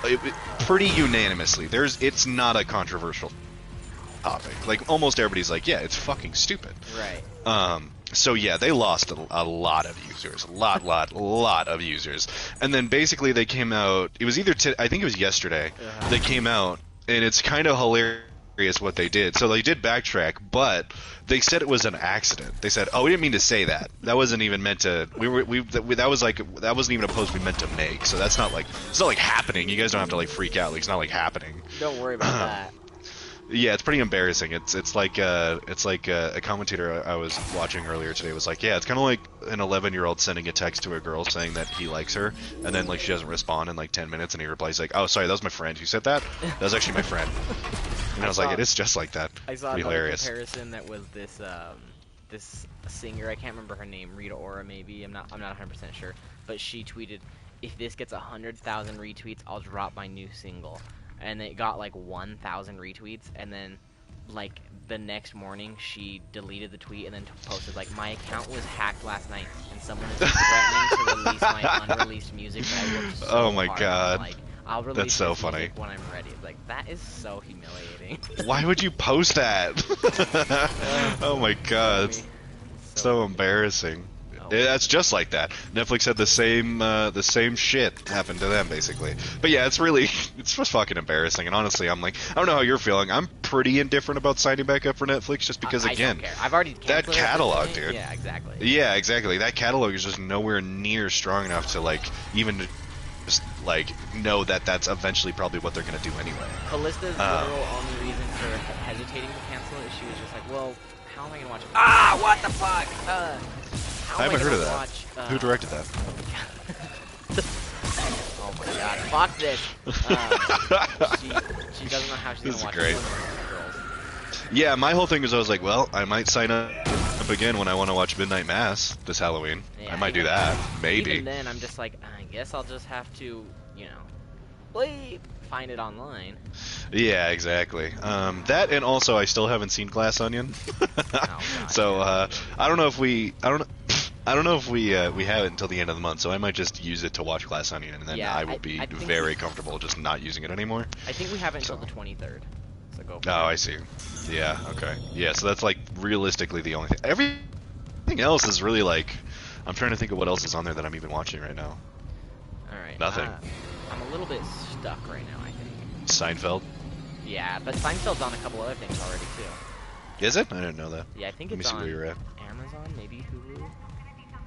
pretty unanimously, it's not a controversial topic. Like almost everybody's like, yeah, it's fucking stupid. Right. So yeah, they lost a lot of users, a lot of users, and then basically they came out. It was I think it was yesterday. They came out, and it's kind of hilarious what they did. So they did backtrack, but they said it was an accident. They said, "Oh, we didn't mean to say that. That wasn't even meant to. That wasn't even a post we meant to make. So it's not like happening. You guys don't have to like freak out. Like it's not like happening." Don't worry about that. Yeah, it's pretty embarrassing. It's like a commentator I was watching earlier today was like, yeah, it's kind of like an 11-year-old sending a text to a girl saying that he likes her, and then like she doesn't respond in like 10 minutes, and he replies like, oh, sorry, that was my friend who said that. That was actually my friend. And I was like, it is just like that. I saw Pretty another hilarious. comparison that was this singer. I can't remember her name. Rita Ora, maybe. I'm not 100% sure. But she tweeted, "If this gets 100,000 retweets, I'll drop my new single." And it got like 1,000 retweets, and then like the next morning she deleted the tweet and then posted like, "My account was hacked last night, and someone is threatening to release my unreleased music that I worked so Oh my hard God. on." Like, I'll release That's so this funny. music when I'm ready. Like, that is so humiliating. Why would you post that? Oh my God, it's so embarrassing. Oh. That's just like that. Netflix had the same shit happen to them basically. But yeah, it's just fucking embarrassing. And honestly, I'm like, I don't know how you're feeling. I'm pretty indifferent about signing back up for Netflix just because I again, don't care. I've already that canceled it at this catalog, point. dude. Yeah, exactly. Yeah, exactly. That catalog is just nowhere near strong enough to like even just like know that that's eventually probably what they're gonna do anyway. Callista's literal only reason for hesitating to cancel it is she was just like, well, how am I gonna watch it? Ah, what the fuck? How I am haven't heard of gonna that. watch, Who directed that? Oh my God, fuck this. She doesn't know how she's This gonna is watch great. Girls. Yeah, my whole thing is I was like, well, I might sign up again when I want to watch Midnight Mass this Halloween. Yeah, I might do even- that. Maybe. Even then, I'm just like, I guess I'll just have to, find it online. Yeah, exactly. That and also I still haven't seen Glass Onion. God, So yeah. I don't know if we we have it until the end of the month. So I might just use it to watch Glass Onion, and then Yeah, I will be I think very comfortable just not using it anymore. I think we have it until So. the 23rd. So go for Oh, it. I see. Yeah. Okay. Yeah. So that's like realistically the only thing. Everything else is really like. I'm trying to think of what else is on there that I'm even watching right now. Alright. Nothing. I'm a little bit stuck right now, I think. Seinfeld. Yeah, but Seinfeld's on a couple other things already, too. Is it? I didn't know that. Yeah, I think Let me it's see on where you're at. Amazon, maybe Hulu.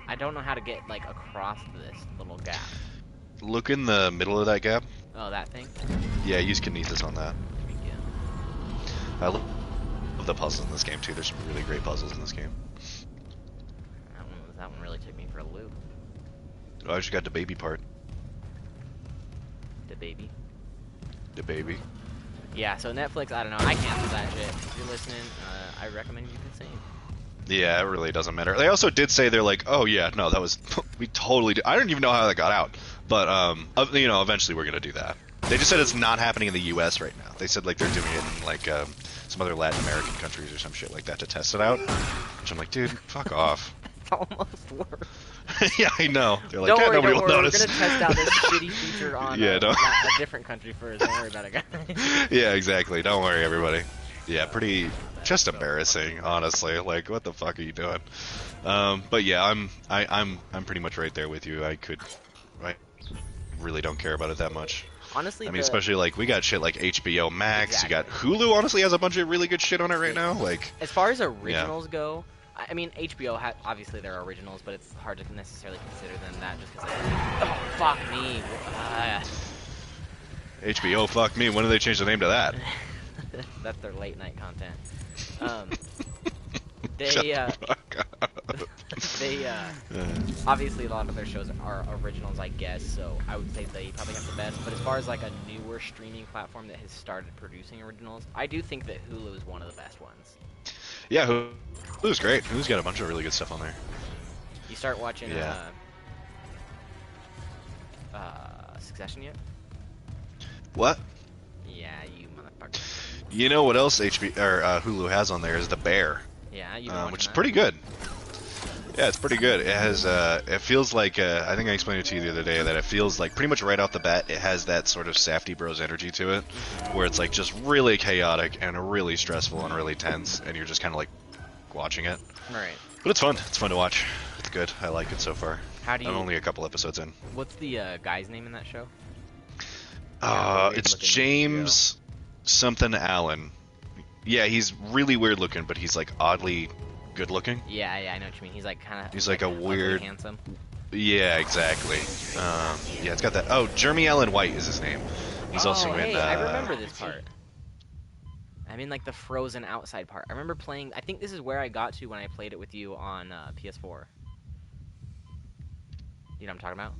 I don't know how to get, across this little gap. Look in the middle of that gap. Oh, that thing? Yeah, use Kinesis on that. There we go. I love the puzzles in this game too. There's some really great puzzles in this game. That one really took me for a loop. Oh, I just got the baby part. The baby. The baby. Yeah, so Netflix, I don't know. I canceled that shit. If you're listening, I recommend you do the same. Yeah, it really doesn't matter. They also did say they're like, oh yeah, no, that was we totally. I don't even know how that got out, but eventually we're gonna do that. They just said it's not happening in the U.S. right now. They said like they're doing it in some other Latin American countries or some shit like that to test it out. Which I'm like, dude, fuck off. It's almost worse. Yeah, I know. They're like, Don't yeah, worry, nobody don't will worry. notice. We're gonna test out this shitty feature on Yeah, don't- a different country first. Don't worry about it, guys. Yeah, exactly. Don't worry, everybody. Yeah, pretty. Just embarrassing, honestly. Like, what the fuck are you doing? But yeah, I'm pretty much right there with you. I really don't care about it that much. Honestly, I mean, especially like we got shit like HBO Max. Exactly. You got Hulu. Honestly, has a bunch of really good shit on it right now. Like, as far as originals go, I mean, HBO obviously they're originals, but it's hard to necessarily consider them that just because. Oh fuck me. HBO, fuck me. When did they change the name to that? That's their late night content. Shut the fuck up. They obviously a lot of their shows are originals, I guess. So I would say they probably have the best. But as far as like a newer streaming platform that has started producing originals, I do think that Hulu is one of the best ones. Yeah, Hulu's great. Hulu's got a bunch of really good stuff on there. You start watching Yeah. Succession yet? What? Yeah, you motherfucker. You know what else Hulu has on there is The Bear. Yeah, you've been watching which is that? pretty good. Yeah, it's pretty good. It has, it feels like, I think I explained it to you the other day, that it feels like pretty much right off the bat, it has that sort of Safdie Bros energy to it, where it's like just really chaotic and really stressful and really tense, and you're just kind of like watching it. Right. But it's fun. It's fun to watch. It's good. I like it so far. How do you? I'm only a couple episodes in. What's the guy's name in that show? It's weird-looking James something Allen. Yeah, he's really weird looking, but he's like oddly good looking. Yeah, I know what you mean. He's like kind of. He's like a ugly weird- handsome. Yeah, exactly. Yeah, it's got that. Oh, Jeremy Allen White is his name. He's also hey, in. I remember this part. I'm in like the frozen outside part. I remember playing. I think this is where I got to when I played it with you on PS4. You know what I'm talking about?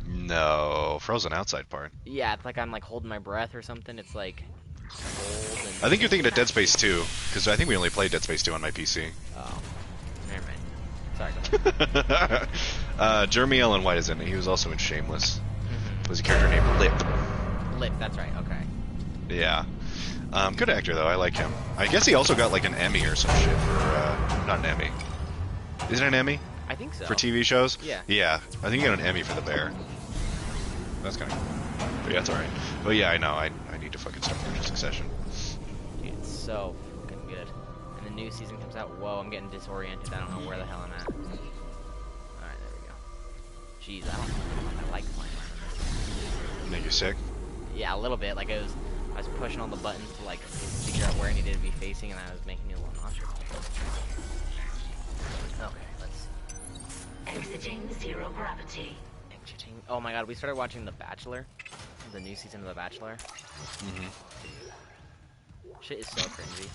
No, frozen outside part. Yeah, it's like I'm like holding my breath or something. It's like cold and. I think you're thinking of Dead Space 2, because I think we only played Dead Space 2 on my PC. Oh, never mind. Sorry. Go ahead. Jeremy Allen White is in it. He was also in Shameless. Was a character named Lip. Lip, that's right. Okay. Yeah. Good actor though. I like him. I guess he also got like an Emmy or some shit for not an Emmy. Is it an Emmy? I think so. For TV shows? Yeah. Yeah. I think he got an Emmy for The Bear. That's kind of cool. But yeah, it's alright. But yeah, I know. I need to fucking start watching Succession. Dude, it's so fucking good. And the new season comes out. Whoa, I'm getting disoriented. I don't know where the hell I'm at. Alright, there we go. Jeez, I like flying around. Make you sick? Yeah, a little bit. Like I was pushing all the buttons to like figure out where I needed to be facing, and I was making me a little nauseous. Okay, let's see. Exiting zero gravity. Exiting. Oh my god, we started watching The Bachelor, the new season of The Bachelor. Shit is so cringy.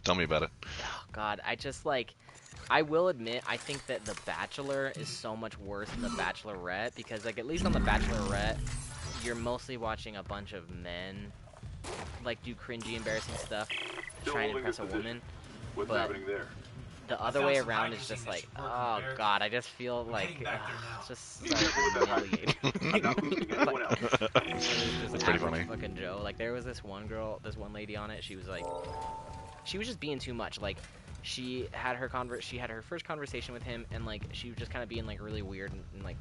Tell me about it. Oh god, I will admit, I think that The Bachelor is so much worse than The Bachelorette, because, like, at least on The Bachelorette, you're mostly watching a bunch of men, like, do cringy, embarrassing stuff, trying to impress a woman. What's But happening there? the other way around is just like, oh god, I just feel like, it's just so humiliating. I'm not losing anyone else. That's pretty funny. Fucking Joe. Like, there was this one girl, this one lady on it, she was like, she was just being too much. Like, she had her first conversation with him, and like she was just kind of being like really weird and like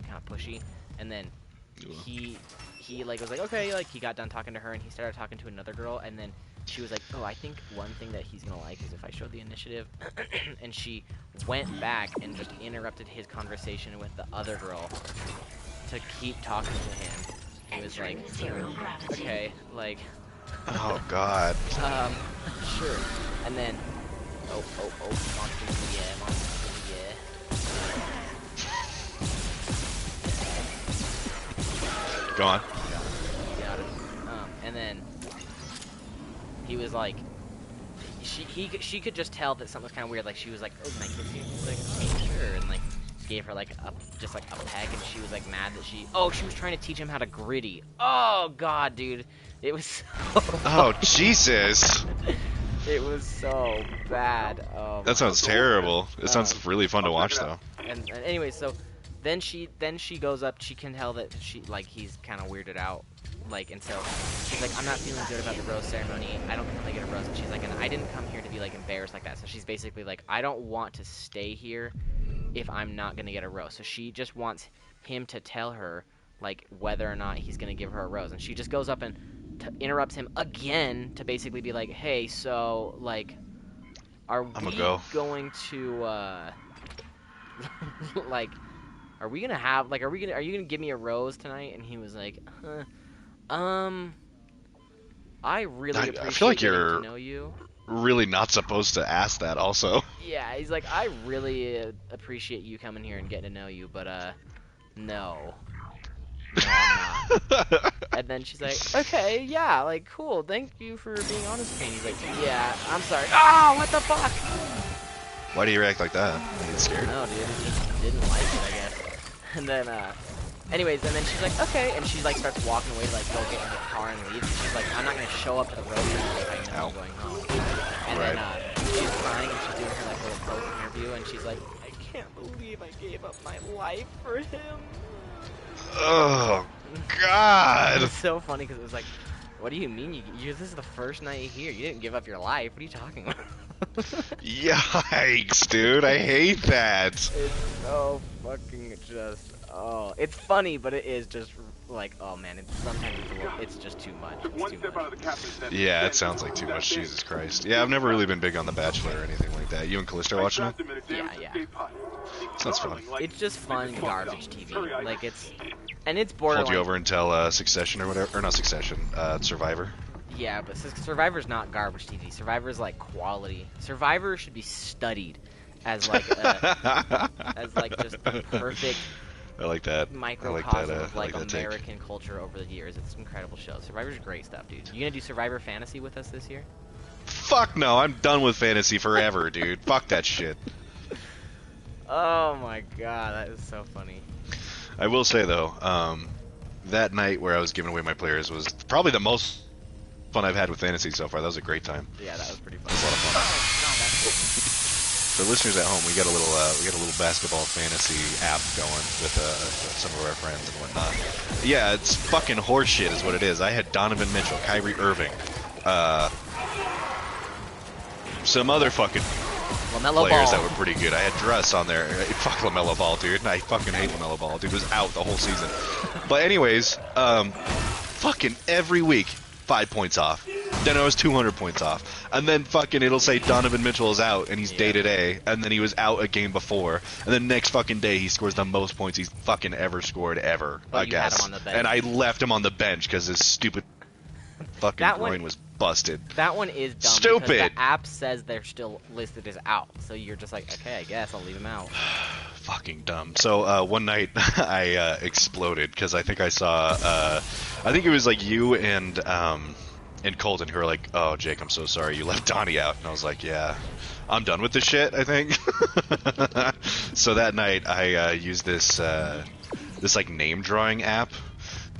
kind of pushy, and then he like was like, okay, like he got done talking to her and he started talking to another girl, and then she was like, oh, I think one thing that he's gonna like is if I show the initiative. And she went back and just interrupted his conversation with the other girl to keep talking to him. He was like, okay, like, Oh god. sure. And then monster, yeah, monster, yeah. Go on. Got it. And then he was like, she could just tell that something was kind of weird. Like, she was like, oh, can I kiss you? He was like, oh, sure. And like gave her like a peck, and she was like mad that she was trying to teach him how to gritty. Oh god, dude, it was so Oh Jesus. It was so bad. That sounds terrible. It sounds really fun to watch though. And anyway, so then she goes up. She can tell that he's kind of weirded out. Like, and so she's like, I'm not feeling good about the rose ceremony. I don't think I get a rose. And she's like, and I didn't come here to be like embarrassed like that. So she's basically like, I don't want to stay here if I'm not gonna get a rose. So she just wants him to tell her like whether or not he's gonna give her a rose. And she just goes up and interrupts him again to basically be like, hey, so like, are we going to like, are you gonna give me a rose tonight? And he was like, I really appreciate I feel like getting you're to know you. really not supposed to ask that also. Yeah, he's like, I really appreciate you coming here and getting to know you, but no, I'm not. And then she's like, okay, yeah, like, cool, thank you for being honest with me. He's like, yeah, I'm sorry. Oh, what the fuck? Why do you react like that? Are you scared? No, dude, it just didn't like it, I guess. And then, anyways, and then she's like, okay, and she like starts walking away to like go get in the car and leave. She's like, I'm not gonna show up to the road ceremony if I know I'm going home. And then she's crying and she's doing her like little post interview, and she's like, I can't believe I gave up my life for him. Oh It god. was so funny because it was like, what do you mean? This is the first night here. You didn't give up your life. What are you talking about? Yikes, dude. I hate that. It's so fucking just, it's funny, but it is just like, oh man, it's just too much. It's too much. Yeah, it sounds like too much. Jesus Christ. Yeah, I've never really been big on The Bachelor or anything like that. You and Callisto watching it? Yeah. Sounds fun. It's just fun garbage TV. Like, it's borderline. Hold you over until Succession or whatever. Or not Succession, Survivor. Yeah, but Survivor's not garbage TV. Survivor's like quality. Survivor should be studied as like as like just the perfect I like that. microcosm of I like like that take. American culture over the years. It's an incredible show. Survivor's great stuff, dude. You gonna do Survivor Fantasy with us this year? Fuck no, I'm done with fantasy forever, dude. Fuck that shit. Oh my god, that is so funny. I will say though, that night where I was giving away my players was probably the most fun I've had with fantasy so far. That was a great time. Yeah, that was pretty fun. It was a lot of fun. Oh, God, that's For listeners at home, we got a little basketball fantasy app going with some of our friends and whatnot. Yeah, it's fucking horseshit is what it is. I had Donovan Mitchell, Kyrie Irving, some other fucking LaMelo players Ball. that were pretty good. I had Dress on there. Fuck LaMelo Ball, dude. I fucking hate LaMelo Ball. Dude was out the whole season. But anyways, fucking every week, 5 points off. Then I was 200 points off. And then fucking it'll say Donovan Mitchell is out, and he's day-to-day, and then he was out a game before. And then next fucking day, he scores the most points he's fucking ever scored, ever, Oh, I you had guess. him on the bench. And I left him on the bench because his stupid fucking That groin one- was busted. That one is dumb. Stupid. Because the app says they're still listed as out, so you're just like, okay, I guess I'll leave him out. Fucking dumb. So one night I exploded because I think I saw I think it was like you and Colton who were like, "Oh, Jake, I'm so sorry you left Donnie out," and I was like, "Yeah, I'm done with this shit, I think." So that night I used this like name drawing app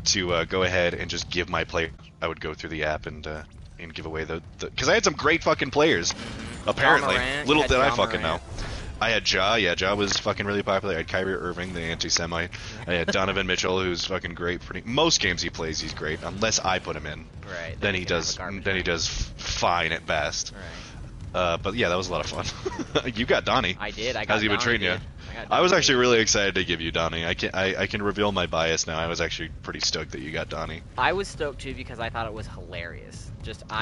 to go ahead and just give my player. I would go through the app and give away the because I had some great fucking players. Apparently, Morant, little you did had I Ja fucking Morant. know. I had Ja, Ja was fucking really popular. I had Kyrie Irving, the anti-Semite. I had Donovan Mitchell, who's fucking great. Most games he plays, he's great, unless I put him in. Right. Then he he's gonna does. have a garbage Then he night. does fine at best. Right. But yeah, that was a lot of fun. You got Donnie. I did. I got How's he been Donnie, treating you? dude. got I was Donnie. actually really excited to give you Donnie. I can reveal my bias now. I was actually pretty stoked that you got Donnie. I was stoked too because I thought it was hilarious.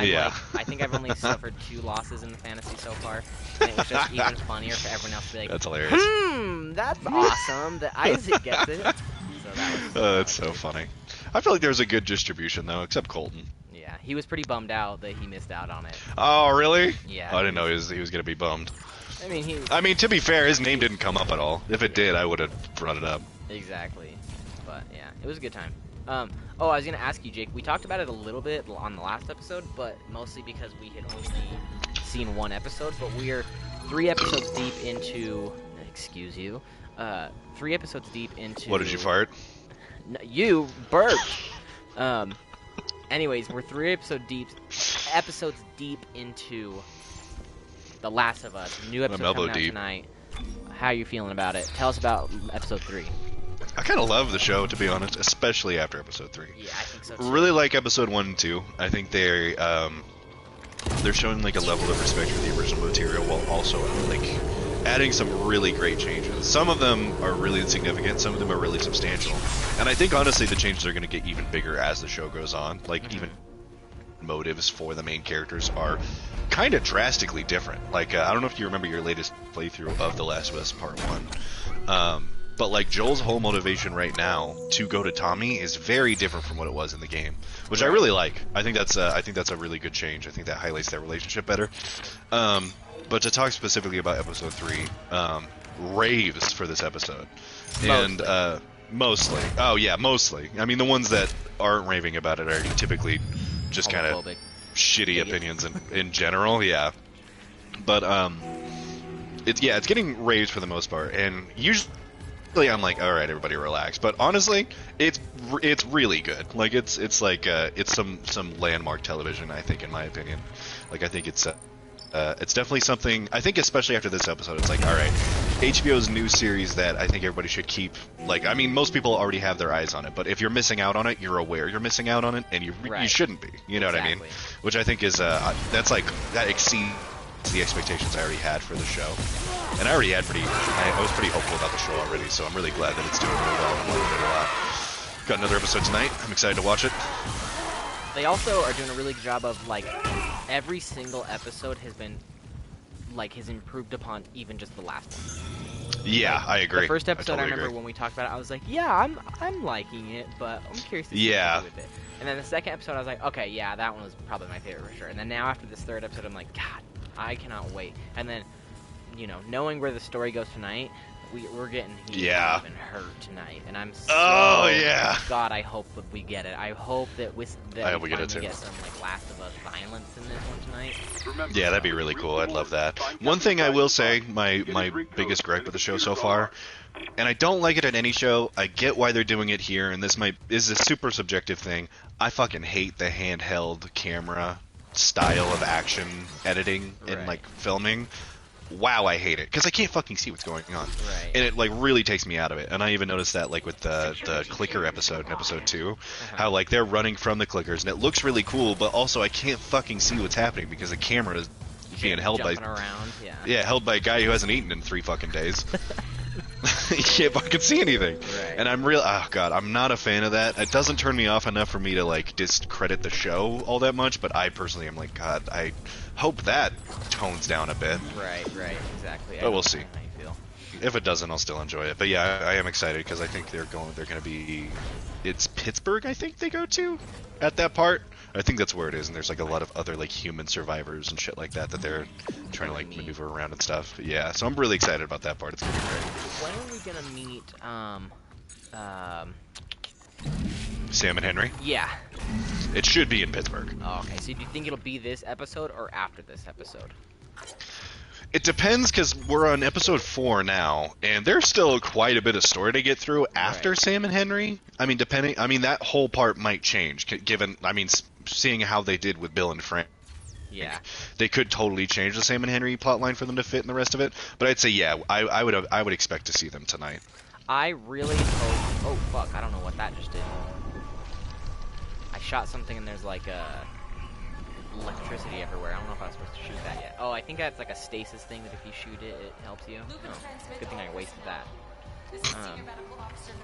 Yeah. I think I've only suffered 2 losses in the fantasy so far, and it was just even funnier for everyone else to be like, That's hilarious. that's awesome that Isaac gets it. So that was That's so funny. I feel like there was a good distribution though, except Colton. yeah, he was pretty bummed out that he missed out on it. Oh, really? Yeah. I didn't know he was gonna be bummed. I mean, To be fair, his name didn't come up at all. If it did, I would have brought it up. exactly. But yeah, it was a good time. Oh, I was gonna ask you, Jake. We talked about it a little bit on the last episode, but mostly because we had only seen 1 episode. But we are 3 episodes deep into. Excuse you. 3 episodes deep into. What did you fart? You burped. Anyways, we're 3 episodes deep into The Last of Us. New episode elbow coming out deep. tonight. How are you feeling about it? Tell us about episode 3. I kind of love the show, to be honest, especially after episode 3. Yeah, I think so too. Really like episode 1 and 2. I think they're showing like a level of respect for the original material while also like adding some really great changes. Some of them are really insignificant, some of them are really substantial. And I think honestly the changes are going to get even bigger as the show goes on. Like even motives for the main characters are kind of drastically different. Like I don't know if you remember your latest playthrough of The Last of Us Part 1. But like Joel's whole motivation right now to go to Tommy is very different from what it was in the game, which I really like. I think that's a really good change. I think that highlights that relationship better. But to talk specifically about episode 3, raves for this episode, and mostly. Oh yeah, mostly. I mean, the ones that aren't raving about it are typically just kind of Homophobic. shitty opinions in general. Yeah, but it's getting raves for the most part, and usually I'm like, all right, everybody relax. But honestly, it's really good. Like it's like it's some landmark television, I think, in my opinion. Like I think it's definitely something. I think especially after this episode, it's like, all right, HBO's new series that I think everybody should keep. Like, I mean, most people already have their eyes on it, but if you're missing out on it, you're aware you're missing out on it, and you Right. shouldn't be. You know what I mean? Exactly. Which I think is that exceeds the expectations I already had for the show. And I was pretty hopeful about the show already, so I'm really glad that it's doing really well and loving it a lot. Got another episode tonight. I'm excited to watch it. They also are doing a really good job of like every single episode has improved upon even just the last one. Yeah, I agree. The first episode, I totally remember agree. when we talked about it, I was like, yeah, I'm liking it, but I'm curious to see Yeah. what they do with it. And then the second episode, I was like, okay, yeah, that one was probably my favorite for sure. And then now after this third episode, I'm like, God, I cannot wait. And then, knowing where the story goes tonight, we're getting Yeah. even hurt tonight, and I'm so. Oh, yeah. God, I hope that we get it. I hope that I hope we get it, finally too. get some like Last of Us violence in this one tonight. Yeah, that'd be really cool. I'd love that. One thing I will say, my biggest gripe with the show so far, and I don't like it at any show. I get why they're doing it here, and this is a super subjective thing. I fucking hate the handheld camera style of action editing and Right. like filming. Wow, I hate it because I can't fucking see what's going on, Right. and it like really takes me out of it. And I even noticed that like with the clicker episode in episode 2, how like they're running from the clickers, and it looks really cool, but also I can't fucking see what's happening because the camera is being held by Jumping around, yeah. held by a guy who hasn't eaten in 3 fucking days. You can't fucking see anything. Right. And I'm not a fan of that. It doesn't turn me off enough for me to like discredit the show all that much, but I personally am like, God, I hope that tones down a bit. Right, exactly. But we'll see. I know how you feel. If it doesn't, I'll still enjoy it. But yeah, I am excited because I think they're going to be, it's Pittsburgh, I think they go to at that part. I think that's where it is, and there's like a lot of other like human survivors and shit like that they're trying to like maneuver around and stuff. But yeah, so I'm really excited about that part. It's gonna be great. When are we gonna meet? Sam and Henry. Yeah. It should be in Pittsburgh. Oh, okay. So do you think it'll be this episode or after this episode? It depends because we're on episode 4 now, and there's still quite a bit of story to get through after Right. Sam and Henry. I mean, that whole part might change given. I mean, seeing how they did with Bill and Frank. Yeah. They could totally change the Sam and Henry plotline for them to fit in the rest of it. But I'd say, yeah, I would expect to see them tonight. I really hope. Oh fuck! I don't know what that just did. I shot something and there's like electricity everywhere. I don't know if I was supposed to shoot that yet. Oh, I think that's like a stasis thing that if you shoot it, it helps you. Oh, good thing I wasted that.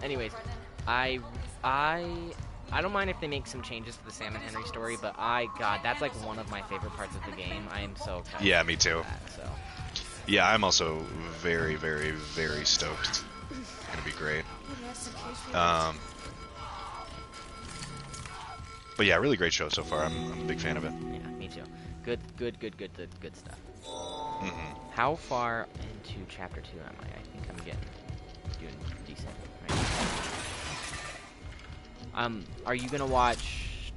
Anyways, I don't mind if they make some changes to the Sam and Henry story, but God, that's like one of my favorite parts of the game. I am so excited. Yeah, me too. For that, so. Yeah, I'm also very, very, very stoked. It's gonna be great. But yeah, really great show so far. I'm a big fan of it. Yeah, me too. Good stuff. Mm-hmm. How far into chapter 2 am I? I think I'm doing decent. Right? Are you gonna watch?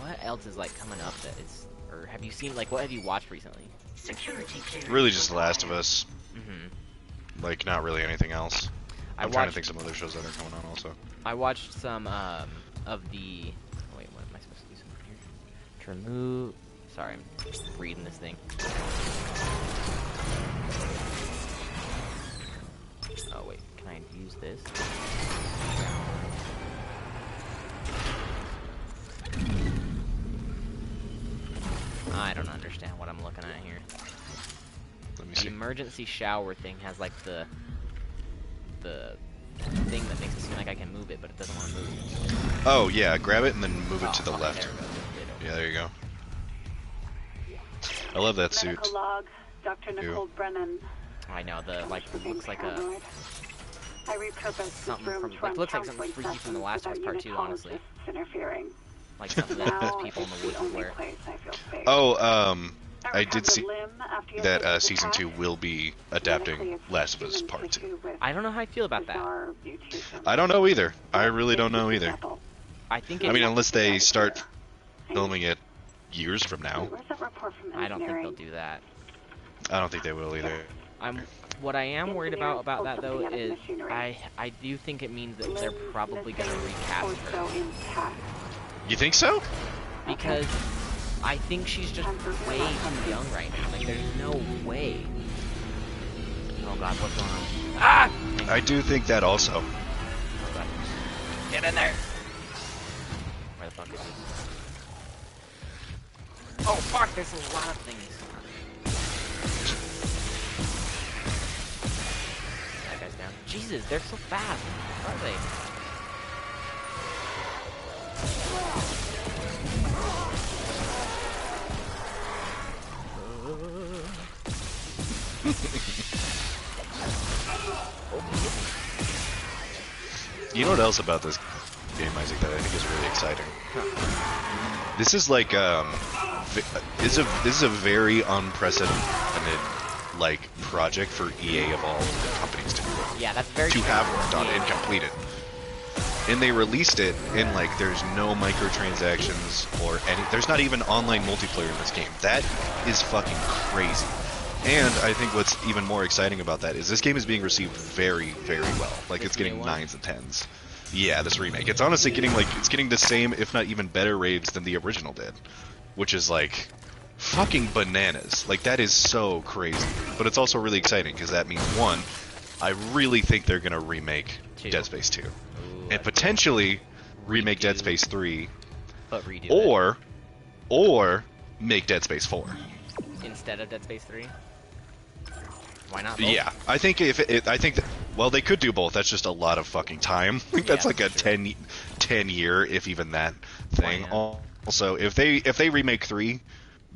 What else is like coming up that is, or have you seen like what have you watched recently? Security clearance. Really, just The Last of Us. Mm-hmm. Like, not really anything else. I'm trying to think some other shows that are coming on also. I watched some of the. Oh, wait, what am I supposed to do something here? To remove. Sorry, I'm reading this thing. Oh wait, can I use this? I don't understand what I'm looking at here. Let me The see. emergency shower thing has like the thing that makes it seem like I can move it, but it doesn't want to move. Oh, yeah, grab it and then move it to the okay, left. there it goes. Yeah, there you go. I love that suit. Medical log, Dr. Nicole Brennan. I know, it looks like a I repurposed this something room from- to like, run looks like something counseling freaky from The Last of Us sessions Part 2, without honestly. unitologists interfering. like something that Now people in the it's woods the would only wear. place I feel safe. Oh, I did recovered a see limb after that yesterday's season attack. 2 will be Medically, adapting it's Last of Us human Part 2. tissue with I don't know how I feel about that. bizarre mutation. I don't know either. I really don't know either. I think I it's, mean, unless they start filming it years from now. Where's that report from I don't think they'll engineering? do that. I don't think they will either. What I am worried about that though Something out of is machinery. I do think it means that they're Limb probably gonna missing, recast her torso intact. You think so? because I think she's just way too young right now. Like there's no way. Oh God, what's going on? Ah! I do think that also. Oh, God. Get in there! Where the fuck is he? Oh fuck, there's a lot of things. That guy's down. Jesus, they're so fast. Where are they? You know what else about this game, Isaac, that I think is really exciting? This is like this is a very unprecedented like project for EA of all companies to do it. Yeah, that's very To true. have worked on Yeah. and completed. And they released it in like there's no microtransactions or there's not even online multiplayer in this game. That is fucking crazy. And I think what's even more exciting about that is this game is being received very, very well. Like This it's getting new one? 9s and 10s. Yeah, this remake. It's honestly getting it's getting the same, if not even better raves than the original did. Which is like fucking bananas. Like that is so crazy. But it's also really exciting because that means one, I really think they're gonna remake Dead Space 2. And potentially remake Dead Space 3 But redo or make Dead Space 4. it instead of Dead Space 3. Why not both? Yeah, I think I think that, well, they could do both. That's just a lot of fucking time. That's Yeah, like a sure. 10 year, if even that, thing. Plan. Also, if they remake 3,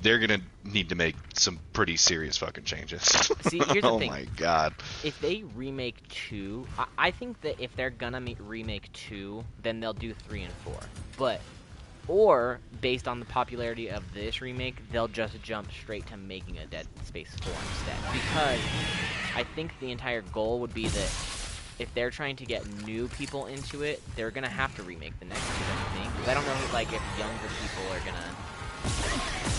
they're gonna need to make some pretty serious fucking changes. See, here's the oh thing. my god. If they remake 2, I think that if they're gonna remake 2, then they'll do 3 and 4. Or, based on the popularity of this remake, they'll just jump straight to making a Dead Space 4 instead. Because I think the entire goal would be that if they're trying to get new people into it, they're gonna have to remake the next two, I think. 'Cause I don't know, like, if younger people are gonna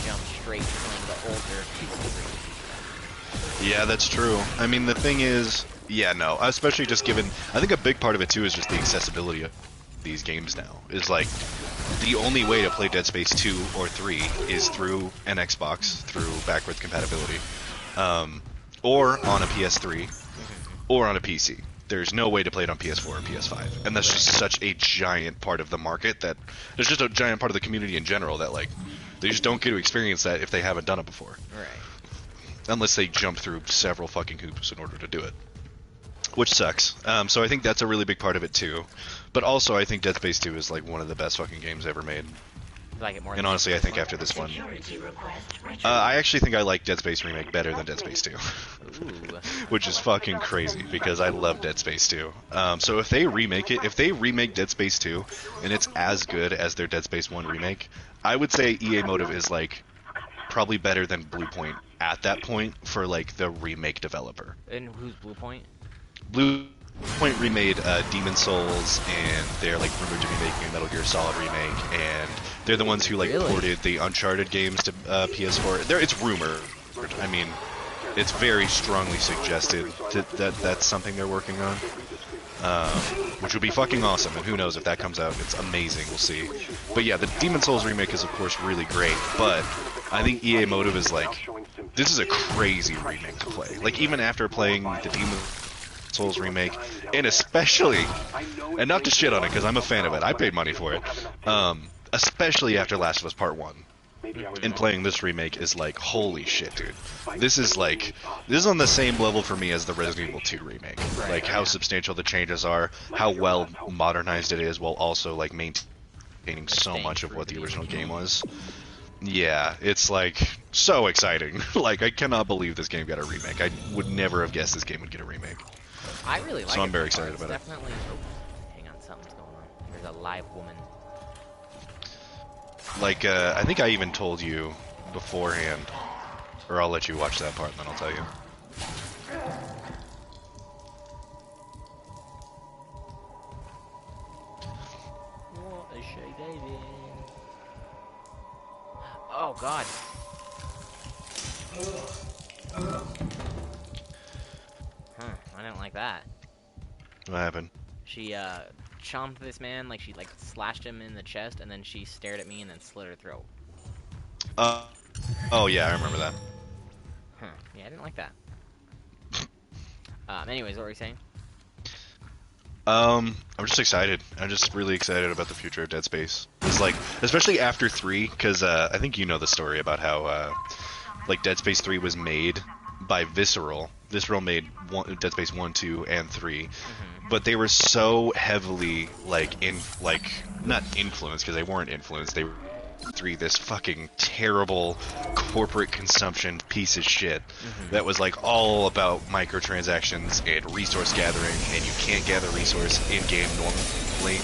jump straight to playing the older 2 and 3. Yeah, that's true. I mean, the thing is, yeah, no, especially just given, I think a big part of it too is just the accessibility of these games now. Is like, the only way to play Dead Space 2 or 3 is through an Xbox, through backwards compatibility, or on a PS3, or on a PC. There's no way to play it on PS4 or PS5, and that's just such a giant part of the market that, there's just a giant part of the community in general that, like, they just don't get to experience that if they haven't done it before. Right. Unless they jump through several fucking hoops in order to do it. Which sucks. So I think that's a really big part of it too. But also I think Dead Space 2 is like one of the best fucking games ever made. You like it more And than honestly, I this think one? after this one, Security request I actually think I like Dead Space Remake better than Dead Space 2. Ooh. Which is fucking crazy because I love Dead Space 2. So if they remake it, if they remake Dead Space 2 and it's as good as their Dead Space 1 remake, I would say EA Motive is like probably better than Bluepoint at that point for like the remake developer. And who's Bluepoint? Bluepoint remade Demon Souls, and they're like rumored to be making a Metal Gear Solid remake, and they're the ones who like Really? ported the Uncharted games to PS4. It's rumored. I mean, it's very strongly suggested that that's something they're working on, which would be fucking awesome. And who knows if that comes out? It's amazing. We'll see. But yeah, the Demon Souls remake is of course really great, but I think EA Motive is like, this is a crazy remake to play. Like even after playing the Demon Souls remake, and especially, and not to shit on it because I'm a fan of it, I paid money for it, especially after Last of Us Part 1, and playing this remake is like, holy shit, dude. This is on the same level for me as the Resident Evil 2 remake. Like how substantial the changes are, how well modernized it is, while also like maintaining so much of what the original game was. Yeah, it's like so exciting. Like I cannot believe this game got a remake. I would never have guessed this game would get a remake. I really like it. So I'm very so far. excited It's about it. definitely... Oh, hang on, something's going on. There's a live woman. Like, I think I even told you beforehand, or I'll let you watch that part and then I'll tell you. What is she doing? Oh, God. I didn't like that. What happened? She, chomped this man, like, she, like, slashed him in the chest, and then she stared at me and then slit her throat. Oh yeah, I remember that. Yeah, I didn't like that. Anyways, what were you saying? I'm just excited. I'm just really excited about the future of Dead Space. It's like, especially after 3, because I think you know the story about how like Dead Space 3 was made by Visceral. Visceral made Dead Space 1, 2, and 3, but they were so heavily like not influenced, because they weren't influenced. They were 3, this fucking terrible corporate consumption piece of shit that was like all about microtransactions and resource gathering, and you can't gather resource in game normally.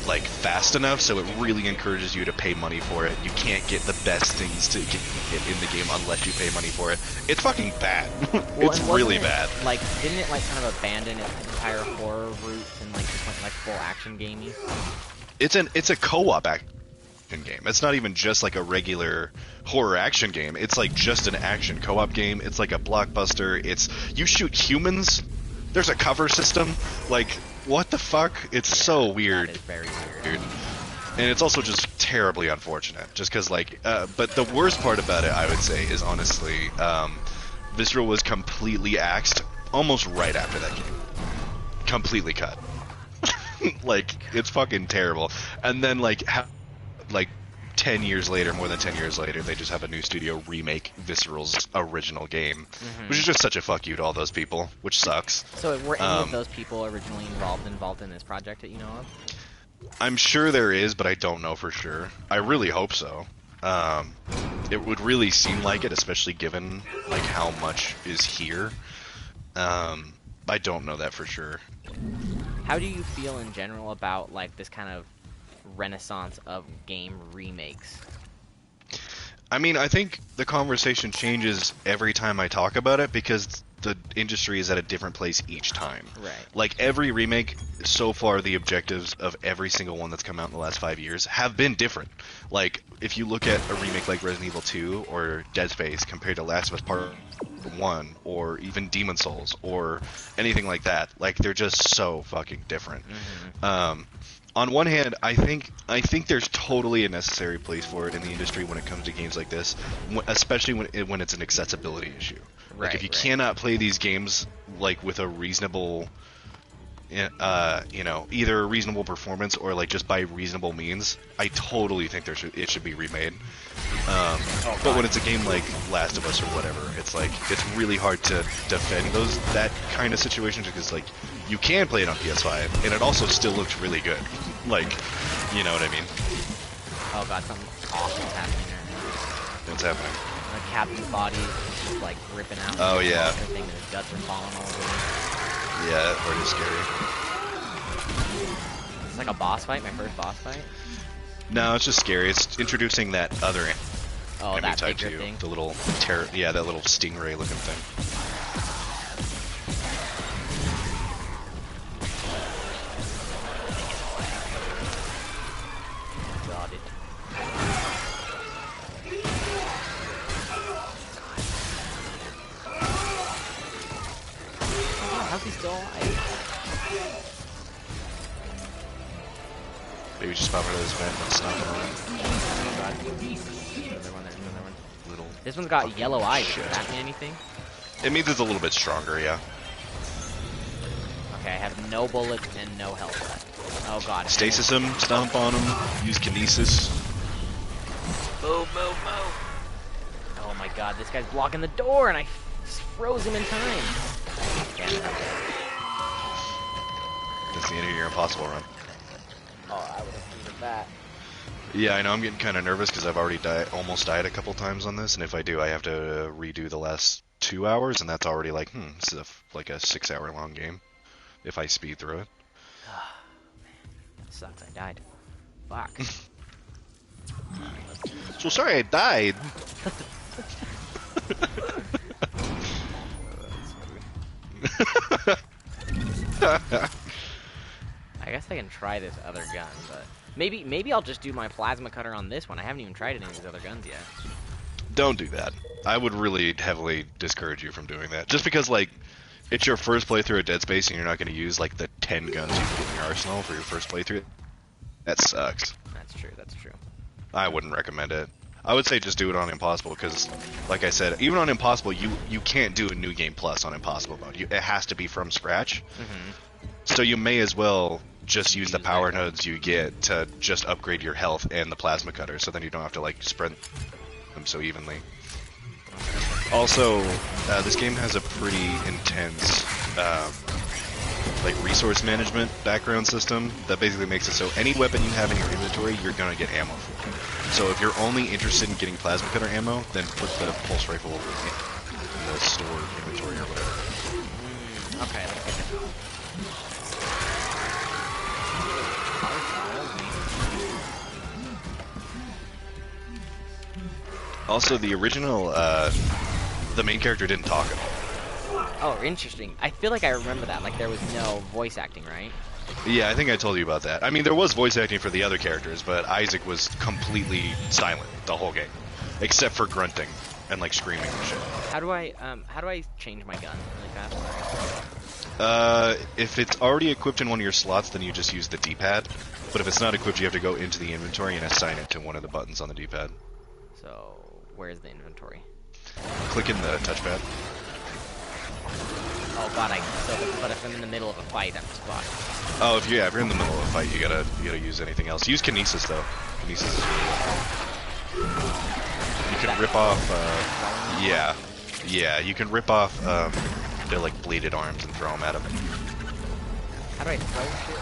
like fast enough, so it really encourages you to pay money for it. You can't get the best things to get in the game unless you pay money for it. It's fucking bad. Well, It's and really wasn't it, bad. Like, didn't it like kind of abandon its entire horror roots and like just went like full action gamey? It's a co-op action game. It's not even just like a regular horror action game. It's like just an action co-op game. It's like a blockbuster. It's you shoot humans. There's a cover system. Like, what the fuck? It's so weird. That is very weird. And it's also just terribly unfortunate. Just because, like, but the worst part about it, I would say, is honestly, Visceral was completely axed almost right after that game. Completely cut. Like, it's fucking terrible. And then, like 10 years later, more than 10 years later, they just have a new studio remake Visceral's original game, which is just such a fuck you to all those people, which sucks. So were any of those people originally involved in this project that you know of? I'm sure there is, but I don't know for sure. I really hope so. It would really seem like it, especially given like how much is here. I don't know that for sure. How do you feel in general about like this kind of renaissance of game remakes? I mean, I think the conversation changes every time I talk about it because the industry is at a different place each time. Right. Like every remake, so far the objectives of every single one that's come out in the last 5 years have been different. Like, if you look at a remake like Resident Evil 2 or Dead Space compared to Last of Us Part 1 or even Demon Souls or anything like that, like they're just so fucking different. On one hand, I think there's totally a necessary place for it in the industry when it comes to games like this, especially when it's an accessibility issue. Like if you cannot play these games like with a reasonable, either a reasonable performance or like just by reasonable means, I totally think it should be remade. But when it's a game like Last of Us or whatever, it's like it's really hard to defend that kind of situation because like you can play it on PS5 and it also still looks really good. Like, you know what I mean? Oh god, something awesome is happening there. What's happening? The captain's body is just like ripping out. Oh, yeah. Everything, and his guts are falling all over. Yeah, that part is scary. It's like a boss fight, my first boss fight. No, it's just scary. It's introducing that other enemy that type bigger to you. thing. The little that little stingray looking thing. Got it. Oh, how's he still alive? Maybe just pop out of this vent and stop him. Another one, there's another one. Little. This one's got yellow eyes. Does that mean anything? It means it's a little bit stronger, yeah. Okay, I have no bullets and no health left. Oh god. Stasis him, stomp on him, use kinesis. Boom, boom, boom. Oh my god, this guy's blocking the door and I froze him in time. Damn it. That's the end of your impossible run. Oh, I would have needed that. Yeah, I know I'm getting kind of nervous because I've already almost died a couple times on this, and if I do, I have to redo the last 2 hours, and that's already like, this is like a 6-hour long game if I speed through it. Oh, man, that sucks. I died. Fuck. So sorry I died. I guess I can try this other gun, but maybe I'll just do my plasma cutter on this one. I haven't even tried any of these other guns yet. Don't do that. I would really heavily discourage you from doing that. Just because, like, it's your first playthrough of Dead Space and you're not going to use, like, the 10 guns you can get in your arsenal for your first playthrough. That sucks. That's true, that's true. I wouldn't recommend it. I would say just do it on Impossible because, like I said, even on Impossible, you can't do a New Game Plus on Impossible mode. It has to be from scratch. So you may as well just use the power nodes you get to just upgrade your health and the plasma cutter, so then you don't have to like spread them so evenly. Also, this game has a pretty intense like resource management background system that basically makes it so any weapon you have in your inventory, you're gonna get ammo for. So if you're only interested in getting plasma cutter ammo, then put the pulse rifle in the store inventory or whatever. Okay, let's get it. Also, the original, the main character didn't talk at all. Oh, interesting. I feel like I remember that. Like there was no voice acting, right? Yeah, I think I told you about that. I mean, there was voice acting for the other characters, but Isaac was completely silent the whole game, except for grunting and like screaming and shit. How do I change my gun really fast? If it's already equipped in one of your slots, then you just use the D-pad. But if it's not equipped, you have to go into the inventory and assign it to one of the buttons on the D-pad. So where's the inventory? Click in the touchpad. Oh god, but if I'm in the middle of a fight, I'm just fucked. Oh, if you're in the middle of a fight, you gotta use anything else. Use Kinesis though. Kinesis is really good. You can rip off. Yeah. You can rip off their like bladed arms and throw them at them. How do I throw shit?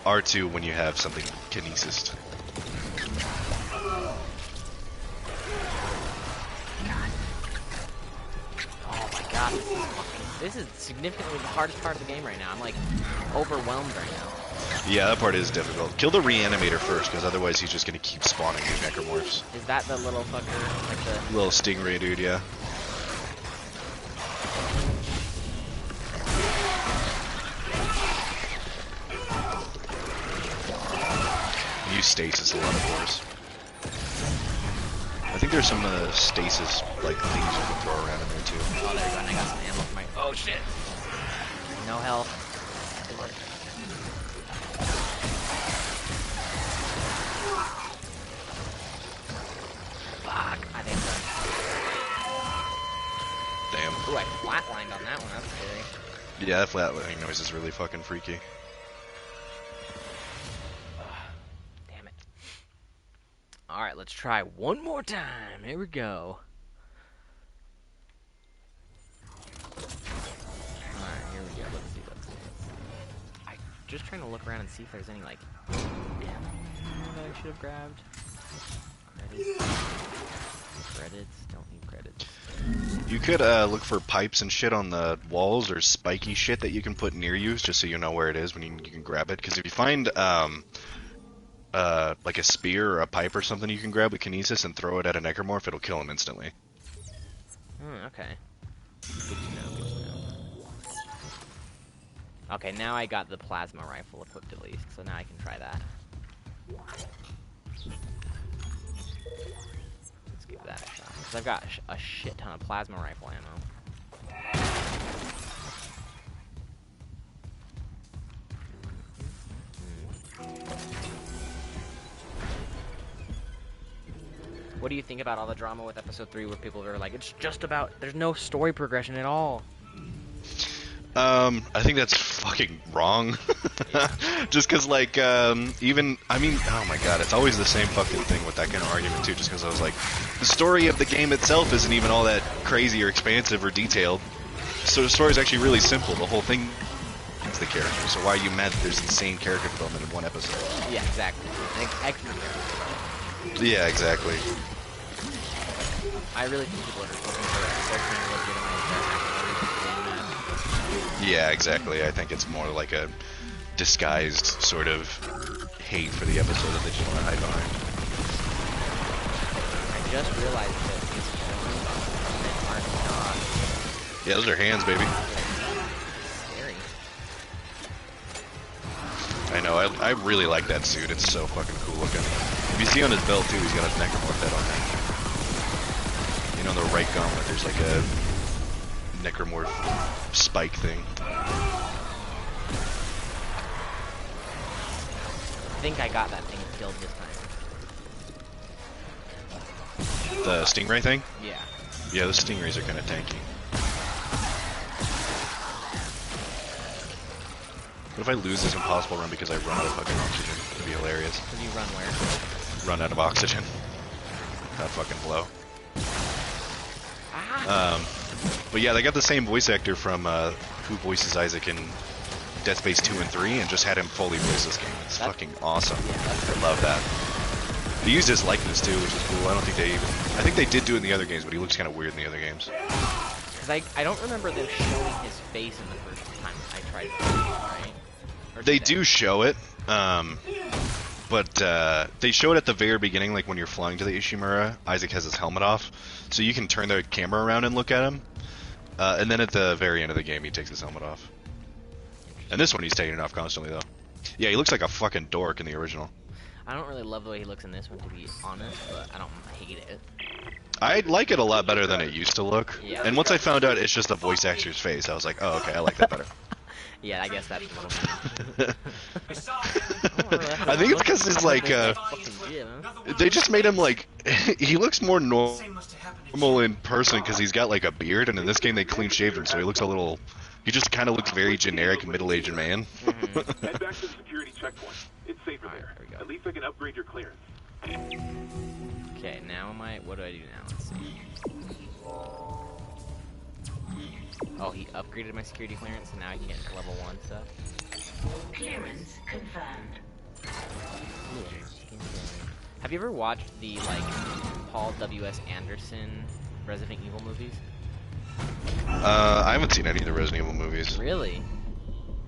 R2 when you have something Kinesis. Oh my god, this is significantly the hardest part of the game right now. I'm like overwhelmed right now. Yeah, that part is difficult. Kill the reanimator first, because otherwise he's just gonna keep spawning new necromorphs. Is that the little fucker? Like the little stingray dude, yeah. Use stasis a lot, of course. I think there's some stasis like things you can throw around in there too. Oh, there you go. And I got some ammo for my. Oh shit! No health. Fuck! I think I'm done. Damn. Ooh, I flatlined on that one. That's scary. Yeah, that flatlining noise is really fucking freaky. Damn it. Alright, let's try one more time. Here we go. Alright, here we go. Let's see. I'm just trying to look around and see if there's any, like, ammo that I should have grabbed. Credits. Don't need credits. You could look for pipes and shit on the walls or spiky shit that you can put near you, just so you know where it is when you can grab it. Because if you find like a spear or a pipe or something you can grab with Kinesis and throw it at a Necromorph, it'll kill him instantly. Okay. Good to know, good to know. Okay, now I got the plasma rifle equipped at least, so now I can try that. Let's give that a shot. Because I've got a shit ton of plasma rifle ammo. What do you think about all the drama with episode 3 where people are like, it's just about, there's no story progression at all? I think that's fucking wrong. Just because, like, even, I mean, oh my god, it's always the same fucking thing with that kind of argument, too, just because I was like, the story of the game itself isn't even all that crazy or expansive or detailed. So the story is actually really simple. The whole thing is the character. So why are you mad that there's insane character development in one episode? Yeah, exactly. Extra character. Yeah, exactly. I really think people are looking for that. They're trying to legitimize their actions. Yeah, exactly. I think it's more like a disguised sort of hate for the episode that they just want to hide behind. I just realized that these films are not Yeah, those are hands, baby. scary. I know, I really like that suit. It's so fucking cool looking. If you see on his belt, too, he's got a Necromorph head on there. You know, on the right gauntlet, there's like a Necromorph spike thing. I think I got that thing killed this time. The Stingray thing? Yeah. Yeah, those Stingrays are kind of tanky. What if I lose this impossible run because I run out of fucking oxygen? It'd be hilarious. Because you run where? Run out of oxygen. That fucking blow. Ah! But yeah, they got the same voice actor from who voices Isaac in Dead Space 2 and 3 and just had him fully voice this game. It's fucking awesome. I love that. They used his likeness too, which is cool. I don't think they even... I think they did do it in the other games, but he looks kind of weird in the other games. Because I don't remember them showing his face in the first time I tried to play it, right? Or They did do show it. But they showed at the very beginning, like when you're flying to the Ishimura, Isaac has his helmet off, so you can turn the camera around and look at him. And then at the very end of the game, he takes his helmet off. And this one, he's taking it off constantly, though. Yeah, he looks like a fucking dork in the original. I don't really love the way he looks in this one, to be honest, but I don't hate it. I like it a lot better than it used to look. Yeah. And once I found out it's just the voice actor's face, I was like, oh, okay, I like that better. Yeah, I guess that's a little I think it's because it's like, they just made him like, he looks more normal in person because he's got like a beard, and in this game they clean shaved him, so he looks a little, he just kind of looks very generic middle-aged man. Head back to the security checkpoint. It's safer there. There we go. At least I can upgrade your clearance. Okay, now what do I do now? Let's see. Oh, he upgraded my security clearance, and now I can get into level 1 stuff. Clearance confirmed. Have you ever watched the, like, Paul W.S. Anderson Resident Evil movies? I haven't seen any of the Resident Evil movies. Really?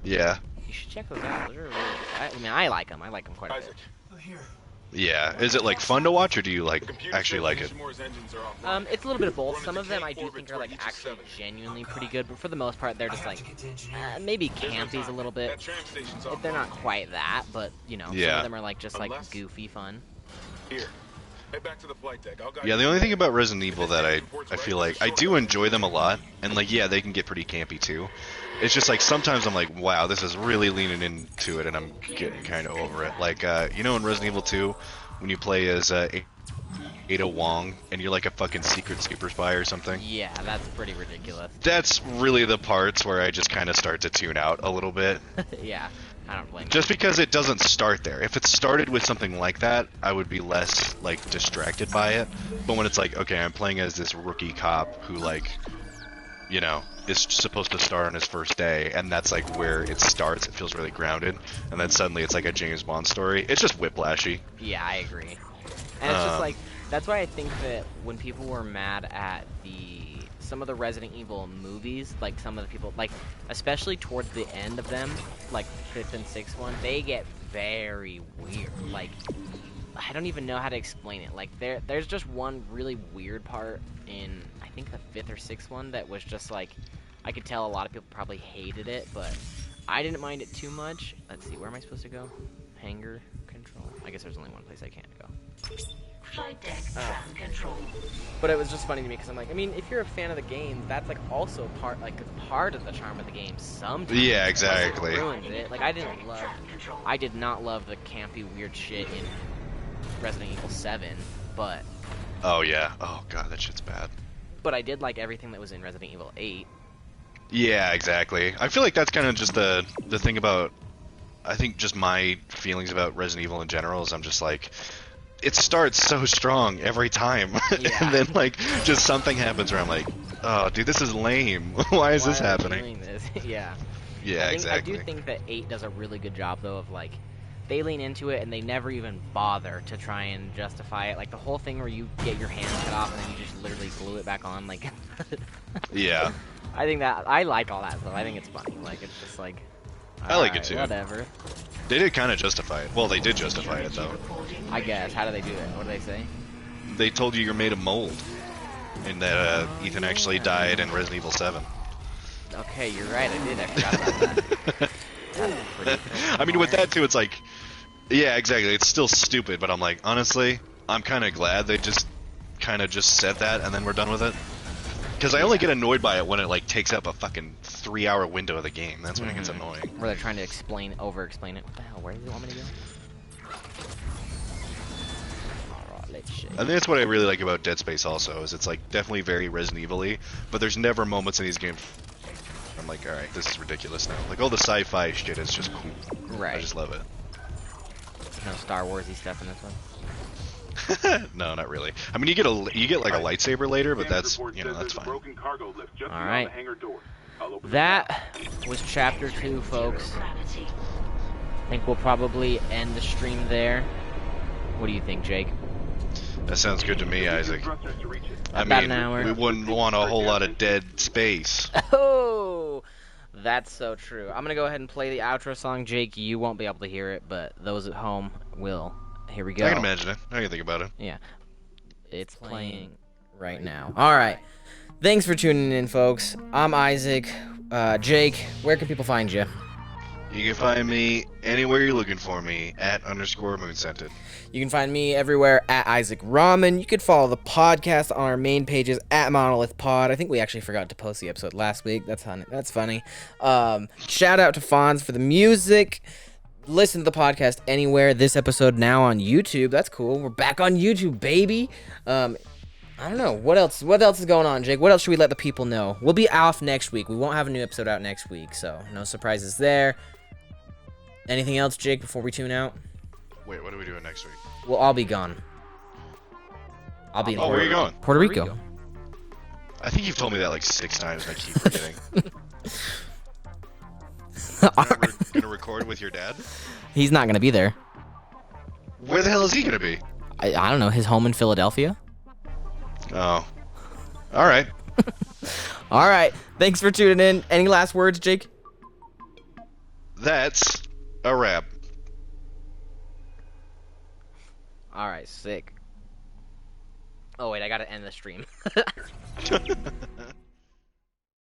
Yeah. You should check those out. Those are really good. I mean, I like them. I like them quite a bit. Isaac, Here. Yeah. Is it like fun to watch, or do you like actually like it? It's a little bit of both. Some of them I do think are like actually genuinely pretty good, but for the most part they're just like maybe campy's a little bit. They're not quite that, but you know, some of them are like just like goofy fun. Here. Head back to the flight deck. Yeah, the only thing about Resident Evil that I feel like I do enjoy them a lot, and like yeah, they can get pretty campy too. It's just like sometimes I'm like, wow, this is really leaning into it, and I'm getting kind of over it. Like you know, in Resident Evil 2, when you play as Ada Wong, and you're like a fucking secret super spy or something. Yeah, that's pretty ridiculous. That's really the parts where I just kind of start to tune out a little bit. Yeah, I don't blame you. Just because it doesn't start there. If it started with something like that, I would be less like distracted by it. But when it's like, okay, I'm playing as this rookie cop who like, you know, is supposed to start on his first day, and that's like where it starts. It feels really grounded, and then suddenly it's like a James Bond story. It's just whiplashy. Yeah, I agree. And it's just like, that's why I think that when people were mad at some of the Resident Evil movies, like some of the people, like especially towards the end of them, like 5th and 6th one, they get very weird. Like, I don't even know how to explain it. Like there's just one really weird part in, I think the 5th or 6th one that was just like, I could tell a lot of people probably hated it, but I didn't mind it too much. Let's see, where am I supposed to go? Hangar control. I guess there's only one place I can't go. Flight deck tram control. But it was just funny to me because I'm like, I mean, if you're a fan of the game, that's like also part of the charm of the game. Sometimes. Yeah, exactly. It ruins it. Like I did not love the campy weird shit in Resident Evil 7, but. Oh yeah. Oh god, that shit's bad. But I did like everything that was in Resident Evil 8. Yeah, exactly. I feel like that's kind of just the thing about, I think just my feelings about Resident Evil in general is I'm just like, it starts so strong every time, Yeah. and then like just something happens where I'm like, oh dude, this is lame. Why is this Why are they happening? doing this? Yeah. Yeah, exactly. I do think that 8 does a really good job though of like, they lean into it and they never even bother to try and justify it. Like the whole thing where you get your hand cut off and then you just literally glue it back on. Like, Yeah. I think that I like all that stuff. I think it's funny. Like it's just like, I like it alright, too. Whatever. They did kind of justify it. Well, they did justify it though. I guess. How do they do it? What do they say? They told you you're made of mold, and that Ethan actually died in Resident Evil 7. Okay, you're right. I did. I forgot about that. That's pretty I mean, with that too, it's like, yeah, exactly. It's still stupid, but I'm like, honestly, I'm kind of glad they just kind of just said that, and then we're done with it. Because I only get annoyed by it when it like takes up a fucking 3-hour window of the game. That's when it gets annoying. Where they're trying to over-explain it. What the hell? Where do you want me to go? Alright, let's see. I think that's what I really like about Dead Space also, is it's like definitely very Resident Evil-y, but there's never moments in these games I'm like, alright, this is ridiculous now. Like all the sci-fi shit is just cool. Right. I just love it. No Star Warsy stuff in this one. No, not really. I mean, you get like a lightsaber later, but that's, you know, that's fine. All right. That was chapter 2, folks. I think we'll probably end the stream there. What do you think, Jake? That sounds good to me, Isaac. I About mean, an hour. we wouldn't want a whole lot of Dead Space. Oh, That's so true. I'm gonna go ahead and play the outro song. Jake, you won't be able to hear it, but those at home will. Here we go. I can imagine it. I can think about it. Yeah. It's playing right now. All right. Thanks for tuning in, folks. I'm Isaac. Jake, where can people find you? You can find me anywhere you're looking for me at _moonscented. You can find me everywhere at Isaac Ramen. You could follow the podcast on our main pages at Monolith Pod. I think we actually forgot to post the episode last week. That's funny. Shout out to Fonz for the music. Listen to the podcast anywhere. This episode now on YouTube. That's cool. We're back on YouTube, baby. I don't know. What else is going on, Jake? What else should we let the people know? We'll be off next week. We won't have a new episode out next week, so no surprises there. Anything else, Jake, before we tune out? Wait, what are we doing next week? We'll all be gone. I'll be in where are you going? Puerto Rico. I think you've told me that like 6 times and I keep forgetting. Gonna record with your dad? He's not going to be there. Where the hell is he gonna be? I don't know. His home in Philadelphia? Oh. Alright. All right. Thanks for tuning in. Any last words, Jake? That's a wrap. All right. Sick. Oh, wait. I got to end the stream.